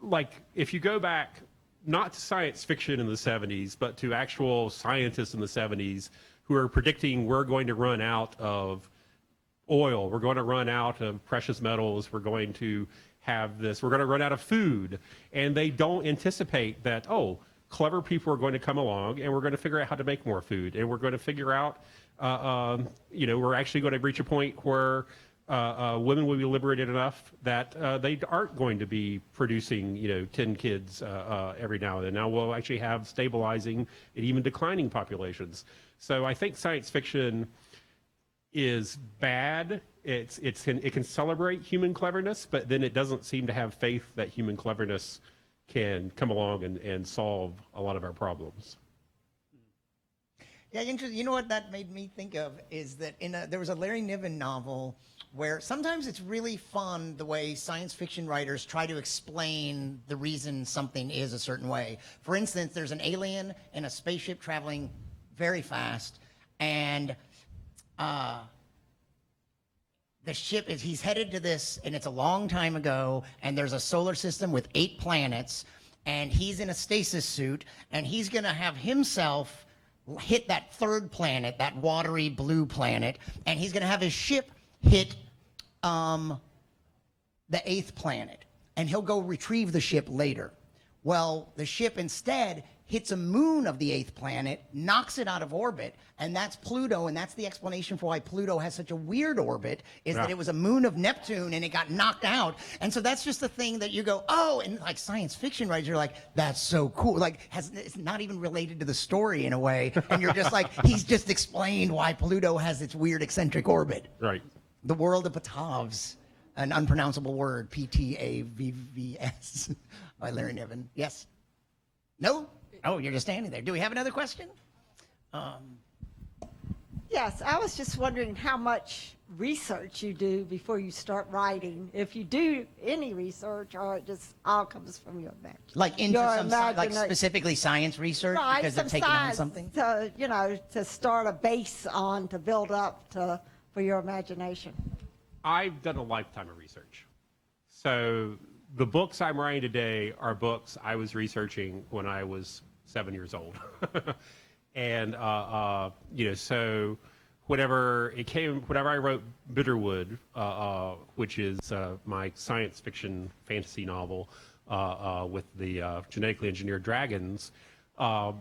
like, if you go back not to science fiction in the 70s, but to actual scientists in the 70s who are predicting we're going to run out of oil, we're going to run out of precious metals, we're going to run out of food, and they don't anticipate that, clever people are going to come along and we're going to figure out how to make more food, and we're going to figure out, we're actually going to reach a point where women will be liberated enough that they aren't going to be producing, 10 kids every now and then. Now we'll actually have stabilizing and even declining populations. So I think science fiction is bad. It can celebrate human cleverness, but then it doesn't seem to have faith that human cleverness can come along and solve a lot of our problems. Yeah, interesting. You know what that made me think of is that there was a Larry Niven novel where sometimes it's really fun the way science fiction writers try to explain the reason something is a certain way. For instance, there's an alien in a spaceship traveling very fast, and the ship he's headed to this, and it's a long time ago, and there's a solar system with 8 planets, and he's in a stasis suit, and he's going to have himself hit that 3rd planet, that watery blue planet, and he's going to have his ship hit the 8th planet, and he'll go retrieve the ship later. Well, the ship instead hits a moon of the 8th planet, knocks it out of orbit, and that's Pluto, and that's the explanation for why Pluto has such a weird orbit, is that it was a moon of Neptune and it got knocked out. And so that's just the thing that you go, oh, and like science fiction writers are like, that's so cool. Like, it's not even related to the story in a way. And you're just like, he's just explained why Pluto has its weird eccentric orbit. Right. The world of Patavs, an unpronounceable word, P-T-A-V-V-S, by Larry Niven. Yes? No? Oh, you're just standing there. Do we have another question? Yes, I was just wondering how much research you do before you start writing. If you do any research, or it just all comes from your imagination. Like into Your some, like imagination. specifically science research Right, because they're some taking on science something? to, you know, to start a base on, to build up to, for your imagination. I've done a lifetime of research. So the books I'm writing today are books I was researching when I was 7 years old. And, you know, so whenever I wrote Bitterwood, which is my science fiction fantasy novel with the genetically engineered dragons, I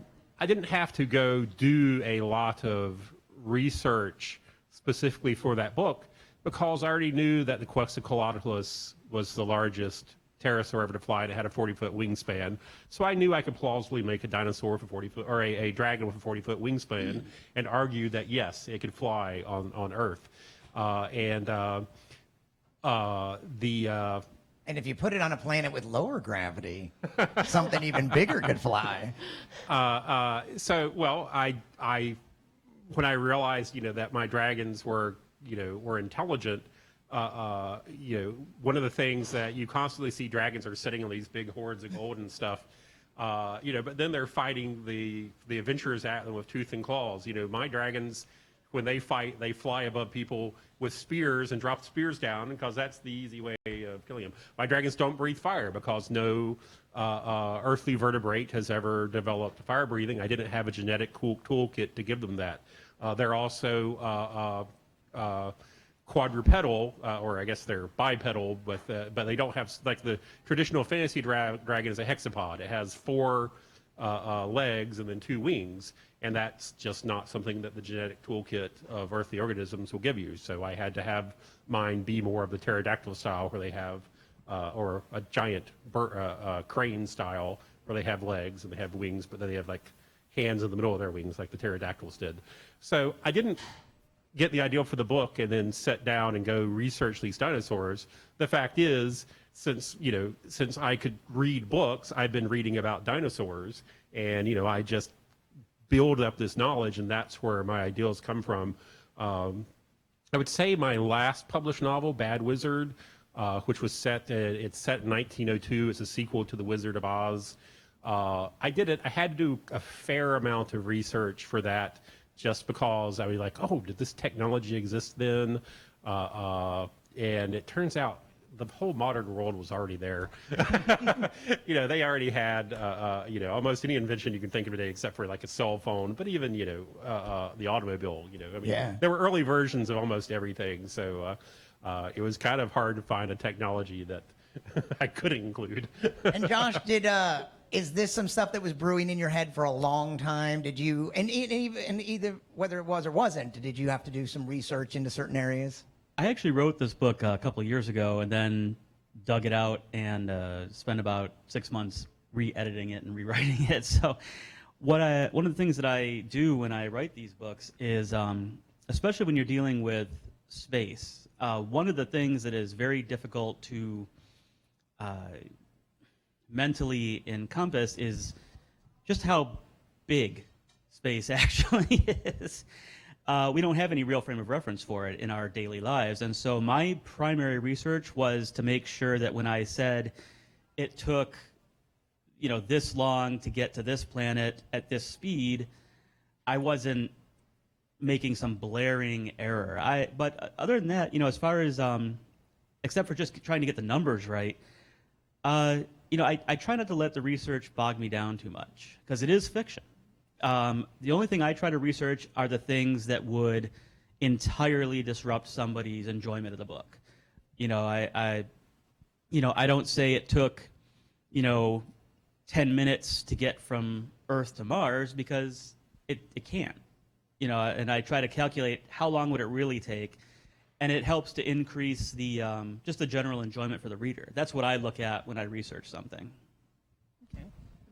didn't have to go do a lot of research specifically for that book because I already knew that the Quetzalcoatlus was the largest pterosaur ever to fly, and it had a 40-foot wingspan. So I knew I could plausibly make a dinosaur with a 40-foot, or a dragon with a 40-foot wingspan, and argue that yes, it could fly on Earth. And And if you put it on a planet with lower gravity, something even bigger could fly. So, well, I when I realized, you know, that my dragons were intelligent, you know, one of the things that you constantly see dragons are sitting on these big hordes of gold and stuff, you know, but then they're fighting the adventurers at them with tooth and claws. You know, my dragons, when they fight, they fly above people with spears and drop spears down because that's the easy way of killing them. My dragons don't breathe fire because no earthly vertebrate has ever developed fire breathing. I didn't have a genetic toolkit to give them that. They're also quadrupedal, or I guess they're bipedal, but they don't have, like the traditional fantasy dragon is a hexapod. It has 4 legs and then 2 wings, and that's just not something that the genetic toolkit of earthly organisms will give you. So I had to have mine be more of the pterodactyl style, where they have, or a giant crane style, where they have legs and they have wings, but then they have like hands in the middle of their wings, like the pterodactyls did. So I didn't get the idea for the book and then sit down and go research these dinosaurs. The fact is, since I could read books, I've been reading about dinosaurs, and, you know, I just build up this knowledge, and that's where my ideas come from. I would say my last published novel, Bad Wizard, which was set in 1902. It's a sequel to The Wizard of Oz. I had to do a fair amount of research for that, just because I was like, oh, did this technology exist then? And it turns out the whole modern world was already there. You know, they already had, you know, almost any invention you can think of today, except for like a cell phone, but even, you know, the automobile, you know, I mean, there were early versions of almost everything. So it was kind of hard to find a technology that I couldn't include. And Josh, is this some stuff that was brewing in your head for a long time? Did you, and either whether it was or wasn't, did you have to do some research into certain areas? I actually wrote this book a couple of years ago and then dug it out and spent about 6 months re-editing it and rewriting it. So one of the things that I do when I write these books is, especially when you're dealing with space, one of the things that is very difficult to mentally encompass is just how big space actually is. We don't have any real frame of reference for it in our daily lives. And so my primary research was to make sure that when I said it took, you know, this long to get to this planet at this speed, I wasn't making some blaring error. But other than that, you know, as far as, except for just trying to get the numbers right, you know, I try not to let the research bog me down too much, because it is fiction. The only thing I try to research are the things that would entirely disrupt somebody's enjoyment of the book. You know, I don't say it took, you know, 10 minutes to get from Earth to Mars because it can't. You know, and I try to calculate how long would it really take, and it helps to increase the just the general enjoyment for the reader. That's what I look at when I research something. Okay.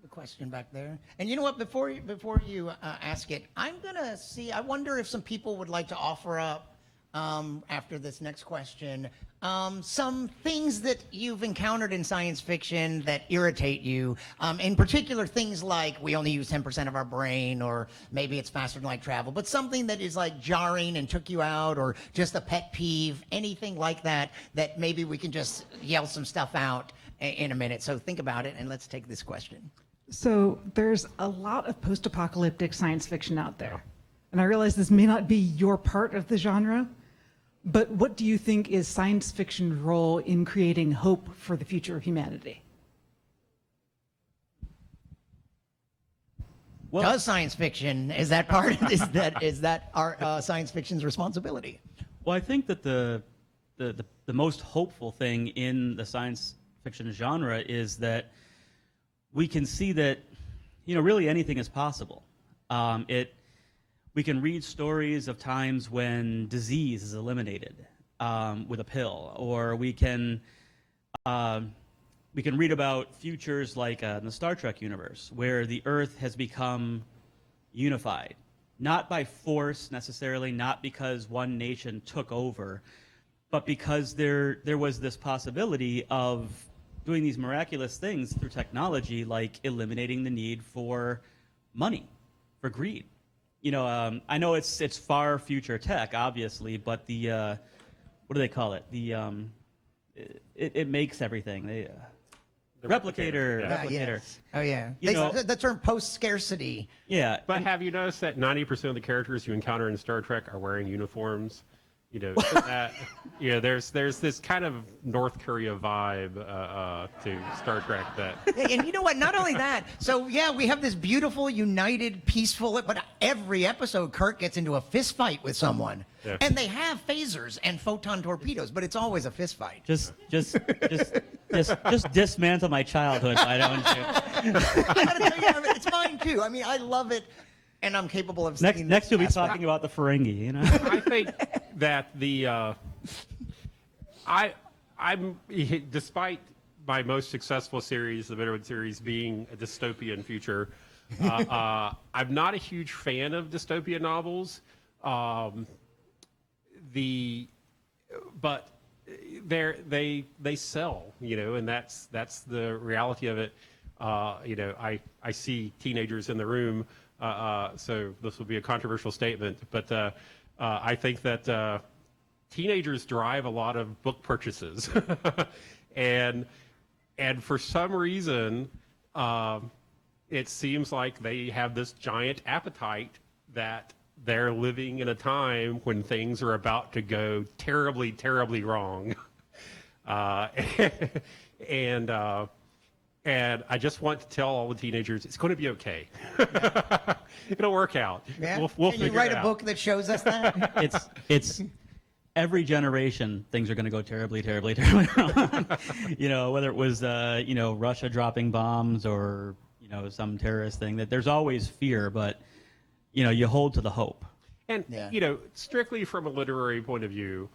A question back there. And you know what? Before you ask it, I'm gonna see. I wonder if some people would like to offer up after this next question some things that you've encountered in science fiction that irritate you. In particular, things like we only use 10% of our brain, or maybe it's faster than light travel. But something that is like jarring and took you out, or just a pet peeve, anything like that. That maybe we can just yell some stuff out in a minute. So think about it, and let's take this question. So there's a lot of post-apocalyptic science fiction out there. And I realize this may not be your part of the genre, but what do you think is science fiction's role in creating hope for the future of humanity? Well, does science fiction, is that part, is that our science fiction's responsibility? Well, I think that the most hopeful thing in the science fiction genre is that we can see that, you know, really anything is possible. We can read stories of times when disease is eliminated with a pill, or we can read about futures like in the Star Trek universe, where the Earth has become unified, not by force necessarily, not because one nation took over, but because there was this possibility of doing these miraculous things through technology, like eliminating the need for money, for greed. You know, I know it's far future tech, obviously, but the what do they call it? The it makes everything. The replicator. Yeah. Replicator. Yes. Oh yeah. You know- The term post-scarcity. Yeah. But have you noticed that 90% of the characters you encounter in Star Trek are wearing uniforms? You know, that, you know, there's this kind of North Korea vibe to Star Trek that. And you know what? Not only that. So yeah, we have this beautiful, united, peaceful. But every episode, Kirk gets into a fist fight with someone, Yeah. and they have phasers and photon torpedoes, but it's always a fist fight. Just dismantle my childhood, why don't you? I gotta tell you, it's mine too. I mean, I love it, and I'm capable of. Next you'll be talking about the Ferengi, you know. I think that I'm despite my most successful series, the Bitterwood series, being a dystopian future, I'm not a huge fan of dystopian novels. But they sell, you know, and that's the reality of it. You know, I see teenagers in the room, so this will be a controversial statement, but I think that teenagers drive a lot of book purchases, and for some reason, it seems like they have this giant appetite that they're living in a time when things are about to go terribly, terribly wrong. And I just want to tell all the teenagers, it's going to be okay. It'll work out. Yeah. We'll Can you figure write it a out. book that shows us that? It's every generation things are going to go terribly, terribly, terribly wrong. You know, whether it was you know, Russia dropping bombs or, you know, some terrorist thing, that there's always fear, but you know, you hold to the hope. And, Yeah. you know, strictly from a literary point of view,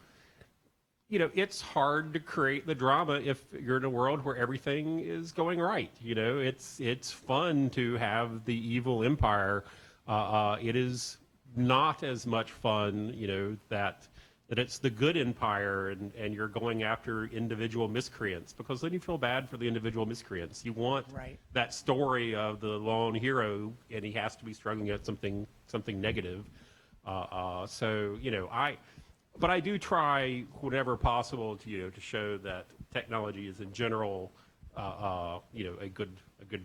you know, it's hard to create the drama if you're in a world where everything is going right. You know, it's fun to have the evil empire. It is not as much fun, you know, that it's the good empire and you're going after individual miscreants, because then you feel bad for the individual miscreants. You want Right. that story of the lone hero, and he has to be struggling at something negative. So, you know, but I do try whenever possible to show that technology is in general, you know, a good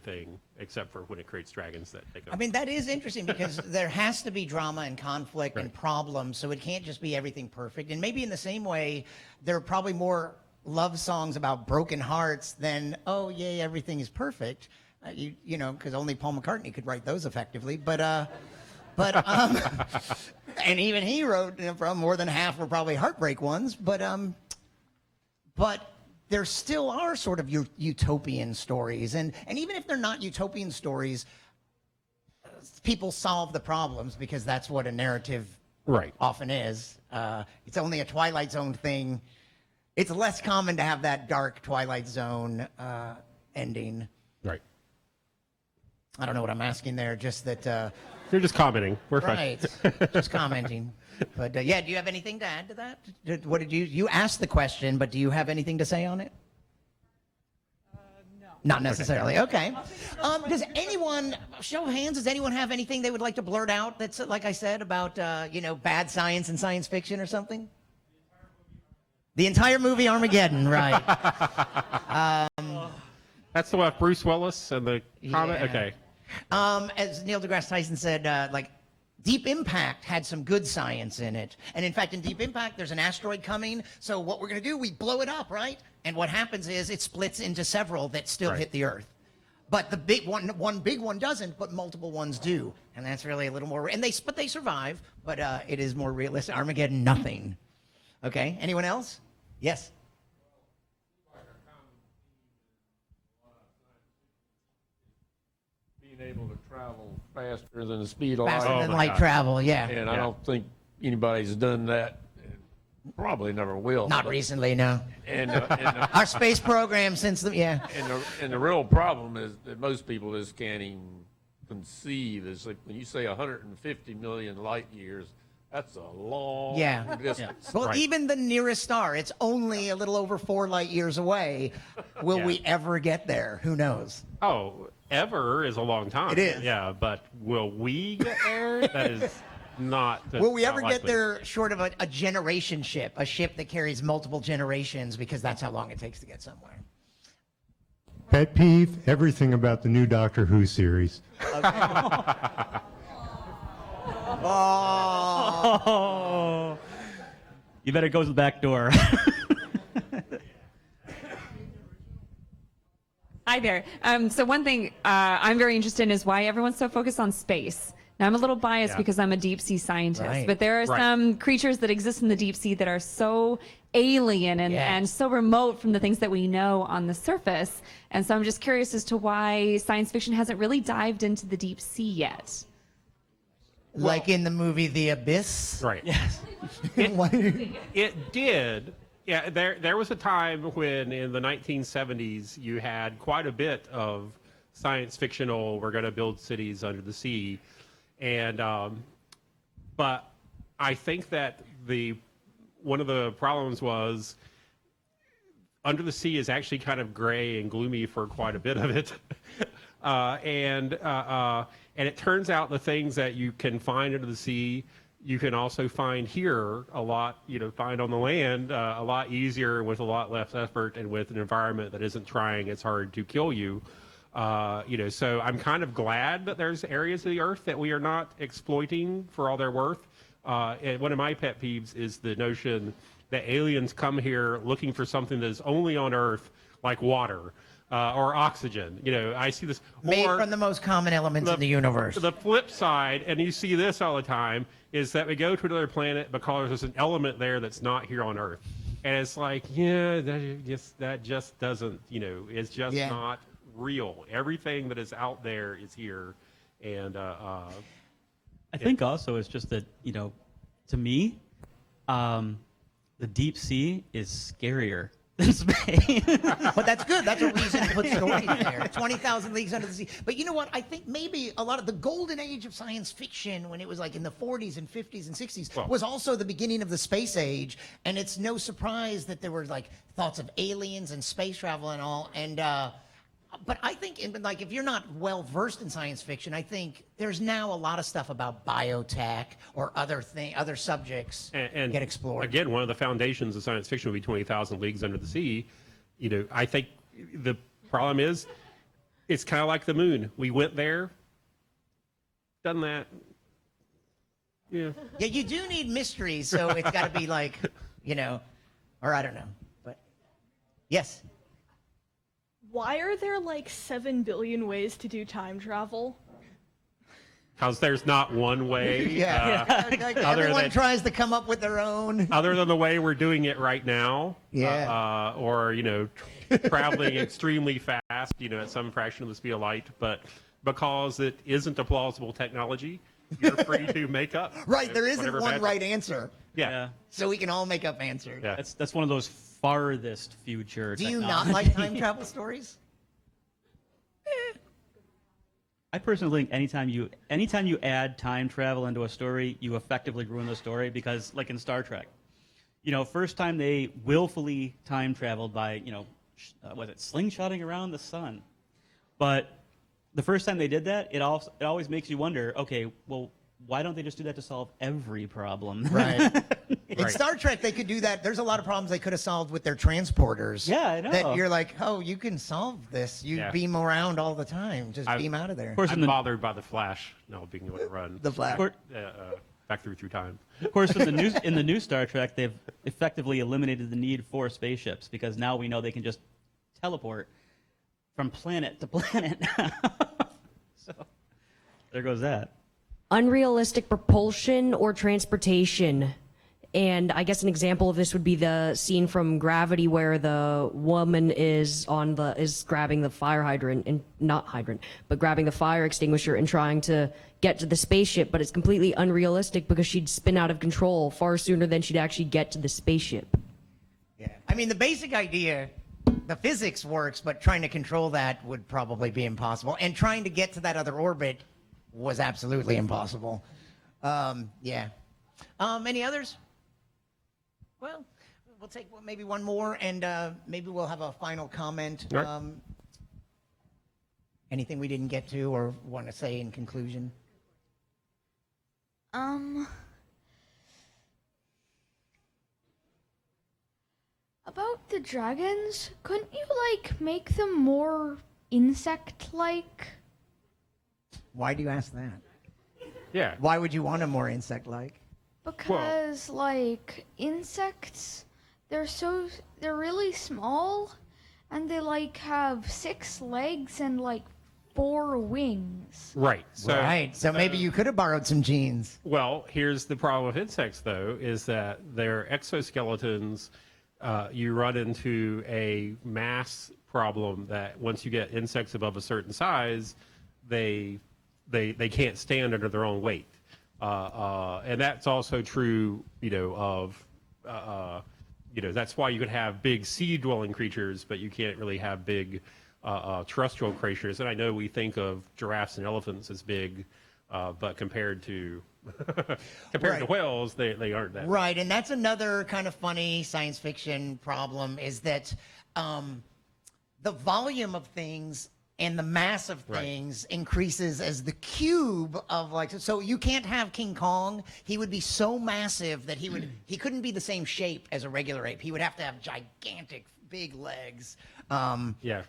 thing, except for when it creates dragons that take over. I mean, that is interesting because there has to be drama and conflict and problems, so it can't just be everything perfect. And maybe in the same way, there are probably more love songs about broken hearts than, oh, yay, everything is perfect. You know, because only Paul McCartney could write those effectively. But and even he wrote, you know, from more than half were probably heartbreak ones. But there still are sort of utopian stories, and even if they're not utopian stories, people solve the problems because that's what a narrative Right. often is. It's only a Twilight Zone thing. It's less common to have that dark Twilight Zone ending. Right. I don't know what I'm asking there, just that. You're just commenting. We're Right, fine. just commenting. But yeah, do you have anything to add to that? What did you asked the question, but do you have anything to say on it? No. Not necessarily. Okay. Does anyone, show of hands, does anyone have anything they would like to blurt out that's, like I said, about, bad science and science fiction or something? The entire movie Armageddon, right. That's the one with Bruce Willis and the comment? Yeah. Okay. As Neil deGrasse Tyson said, Deep Impact had some good science in it. And in fact, in Deep Impact, there's an asteroid coming. So what we're going to do, we blow it up, right? And what happens is it splits into several that still Right. hit the Earth. But the big one big one doesn't, but multiple ones do. And that's really a little more, but they survive, but it is more realistic. Armageddon, nothing. Okay, anyone else? Yes. Being able to travel faster than the speed of Faster light. than my light God. travel, yeah. And I Yeah. don't think anybody's done that. Probably never will. Not recently, no. And Our space program since the, yeah. the real problem is that most people just can't even conceive. Is like when you say 150 million light years, that's a long Yeah. distance. Well, Right. even the nearest star, it's only a little over 4 light years away. Will Yeah. we ever get there? Who knows? Oh, ever is a long time. It is. Yeah, but will we get there? That is not. Will we not ever get likely. there short of a generation ship, a ship that carries multiple generations, because that's how long it takes to get somewhere? Pet peeve, everything about the new Doctor Who series. Oh, you better go to the back door. Hi there. So one thing I'm very interested in is why everyone's so focused on space. Now, I'm a little biased Yeah. because I'm a deep sea scientist, Right. but there are Right. some creatures that exist in the deep sea that are so alien and, Yeah. and so remote from the things that we know on the surface. And so I'm just curious as to why science fiction hasn't really dived into the deep sea yet. Like in the movie The Abyss? Right. Yes. It did. Yeah, there was a time when in the 1970s you had quite a bit of science fictional, we're going to build cities under the sea. And but I think that one of the problems was under the sea is actually kind of gray and gloomy for quite a bit of it. And it turns out the things that you can find under the sea, you can also find here a lot, find on the land a lot easier with a lot less effort and with an environment that isn't trying as hard to kill you. So I'm kind of glad that there's areas of the earth that we are not exploiting for all their worth. And one of my pet peeves is the notion that aliens come here looking for something that is only on Earth, like water or oxygen. I see this. Made or from the most common elements in the universe. The flip side, and you see this all the time, is that we go to another planet because there's an element there that's not here on Earth. And it's like, yeah, that just doesn't, it's just Yeah. not real. Everything that is out there is here. And I think also it's just that, to me, the deep sea is scarier than space. But that's good. That's a reason to put stories there. 20,000 Leagues Under the Sea. But you know what? I think maybe a lot of the golden age of science fiction, when it was like in the 40s and 50s and 60s, Well- was also the beginning of the space age. And it's no surprise that there were like thoughts of aliens and space travel and all. And but I think, if you're not well versed in science fiction, I think there's now a lot of stuff about biotech or other subjects and get explored. Again, one of the foundations of science fiction would be 20,000 Leagues Under the Sea. I think the problem is it's kind of like the moon. We went there, done that. Yeah. Yeah, you do need mystery, so it's got to be like, or I don't know. But yes. Why are there like 7 billion ways to do time travel? Because there's not one way. Everyone tries to come up with their own. Other than the way we're doing it right now. Yeah. Or, traveling extremely fast, at some fraction of the speed of light. But because it isn't a plausible technology, you're free to make up. Right, there isn't whatever one bad- right answer. Yeah. So we can all make up answers. Yeah. That's one of those farthest future. Do you not technology. like time travel stories? I personally think anytime you add time travel into a story, you effectively ruin the story because, like in Star Trek, first time they willfully time traveled by, was it slingshotting around the sun? But the first time they did that, it always makes you wonder, okay, well, why don't they just do that to solve every problem? Right. In Right. Star Trek, they could do that. There's a lot of problems they could have solved with their transporters. Yeah, I know. That you're like, oh, you can solve this. You Yeah. beam around all the time. Just beam out of there. Of course, I'm bothered by the Flash now being able to run. The Flash. Back through time. Of course, in the new Star Trek, they've effectively eliminated the need for spaceships because now we know they can just teleport from planet to planet. So there goes that. Unrealistic propulsion or transportation. And I guess an example of this would be the scene from Gravity where the woman is grabbing the fire hydrant, and not hydrant, but grabbing the fire extinguisher and trying to get to the spaceship, but it's completely unrealistic because she'd spin out of control far sooner than she'd actually get to the spaceship. Yeah. I mean, the basic idea, the physics works, but trying to control that would probably be impossible. And trying to get to that other orbit was absolutely impossible. Yeah. Any others? Well, we'll take maybe one more, and maybe we'll have a final comment. All right. Anything we didn't get to or want to say in conclusion? About the dragons, couldn't you make them more insect-like? Why do you ask that? Yeah. Why would you want them more insect-like? Because insects, they're really small, and they have 6 legs and 4 wings. Right. So maybe you could have borrowed some genes. Well, here's the problem with insects, though, is that their exoskeletons, you run into a mass problem that once you get insects above a certain size, they can't stand under their own weight. And that's also true, that's why you could have big sea-dwelling creatures, but you can't really have big terrestrial creatures. And I know we think of giraffes and elephants as big, but compared to Right. whales, they aren't that. Right, and that's another kind of funny science fiction problem is that the volume of things and the mass of things increases as the cube of so you can't have King Kong. He would be so massive that he couldn't be the same shape as a regular ape. He would have to have gigantic big legs.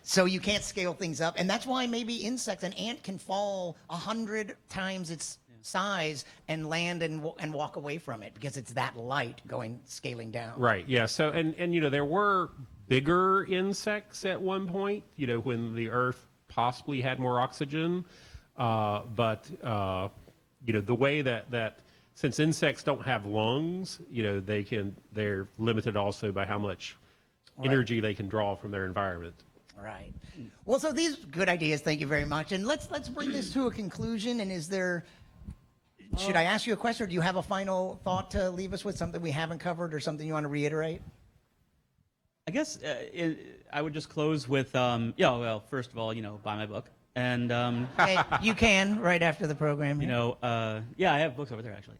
So you can't scale things up, and that's why maybe insects, an ant can fall 100 times its size and land and walk away from it because it's that light scaling down. Right. Yeah. So and there were bigger insects at one point. When the Earth possibly had more oxygen, but the way that since insects don't have lungs, they're limited also by how much energy they can draw from their environment. Right. Well, so these good ideas. Thank you very much. And let's bring this to a conclusion. And should I ask you a question, or do you have a final thought to leave us with, something we haven't covered or something you want to reiterate? I guess I would just close with, first of all, buy my book. And Hey, you can right after the program. I have books over there actually.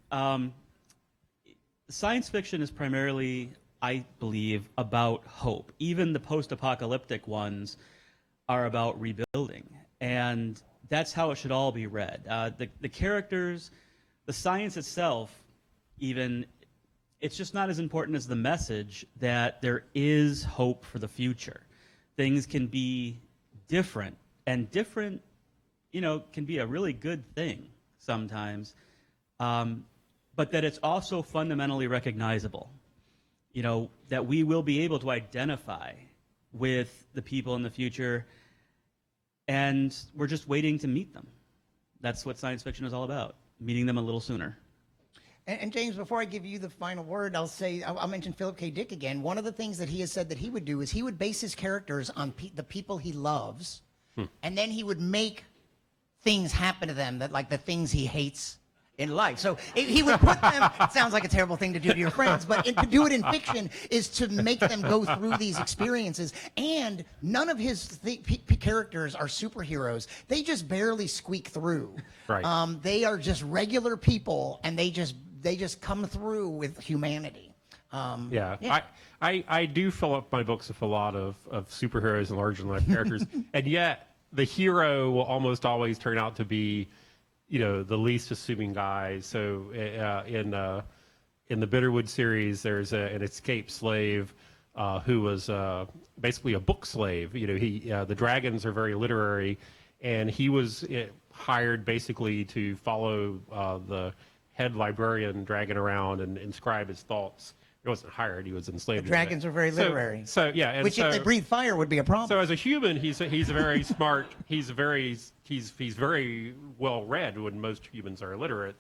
Science fiction is primarily, I believe, about hope. Even the post-apocalyptic ones are about rebuilding, and that's how it should all be read. The characters, the science itself, even, it's just not as important as the message that there is hope for the future. Things can be different, and different, can be a really good thing sometimes, but that it's also fundamentally recognizable. That we will be able to identify with the people in the future, and we're just waiting to meet them. That's what science fiction is all about, meeting them a little sooner. And James, before I give you the final word, I'll mention Philip K. Dick again. One of the things that he has said that he would do is he would base his characters on the people he loves, and then he would make things happen to them that like the things he hates in life. So he would put them, it sounds like a terrible thing to do to your friends, but to do it in fiction is to make them go through these experiences. And none of his characters are superheroes. They just barely squeak through. Right. They are just regular people, and they just come through with humanity. Yeah. I do fill up my books with a lot of superheroes and larger than life characters, and yet the hero will almost always turn out to be, you know, the least assuming guy. So in the Bitterwood series, there's an escaped slave who was basically a book slave. You know, the dragons are very literary, and he was hired basically to follow the head librarian dragon around and inscribe his thoughts. He wasn't hired; he was enslaved. The dragons are very literary. So yeah, and which if they breathe fire would be a problem. So as a human, he's very smart. He's very well read when most humans are illiterate.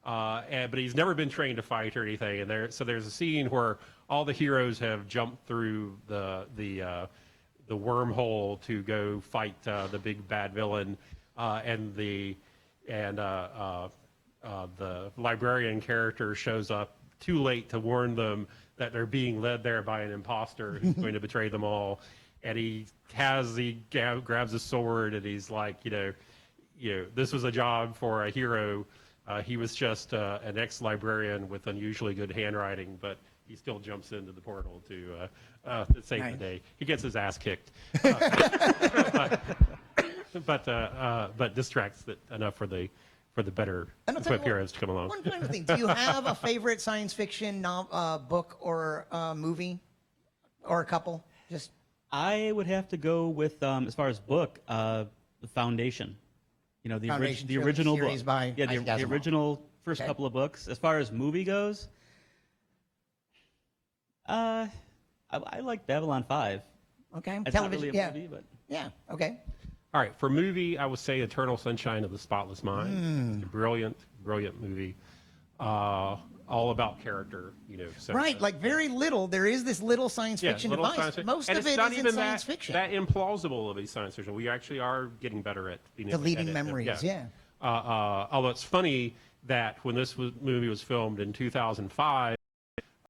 But he's never been trained to fight or anything. And there's a scene where all the heroes have jumped through the wormhole to go fight the big bad villain, and the librarian character shows up too late to warn them that they're being led there by an imposter who's going to betray them all. And he grabs a sword, and he's like, you know, this was a job for a hero. He was just an ex-librarian with unusually good handwriting, but he still jumps into the portal to save the day. He gets his ass kicked, but distracts enough for the better equipped heroes to come along. One final thing: do you have a favorite science fiction book or movie, or a couple? Just I would have to go with, as far as book, The Foundation. You know, the original series book. by The original first couple of books. As far as movie goes, I like Babylon 5. Okay. It's Television, not really a movie, but yeah. Okay. All right, for movie, I would say Eternal Sunshine of the Spotless Mind. It's a brilliant movie. All about character, you know. So, Right, like very little. There is this little science fiction little device. science fiction. Most and of it's it not is in even science fiction. that implausible of a science fiction. We actually are getting better at being able to Deleting edit them. memories, yeah. Although it's funny that when this movie was filmed in 2005,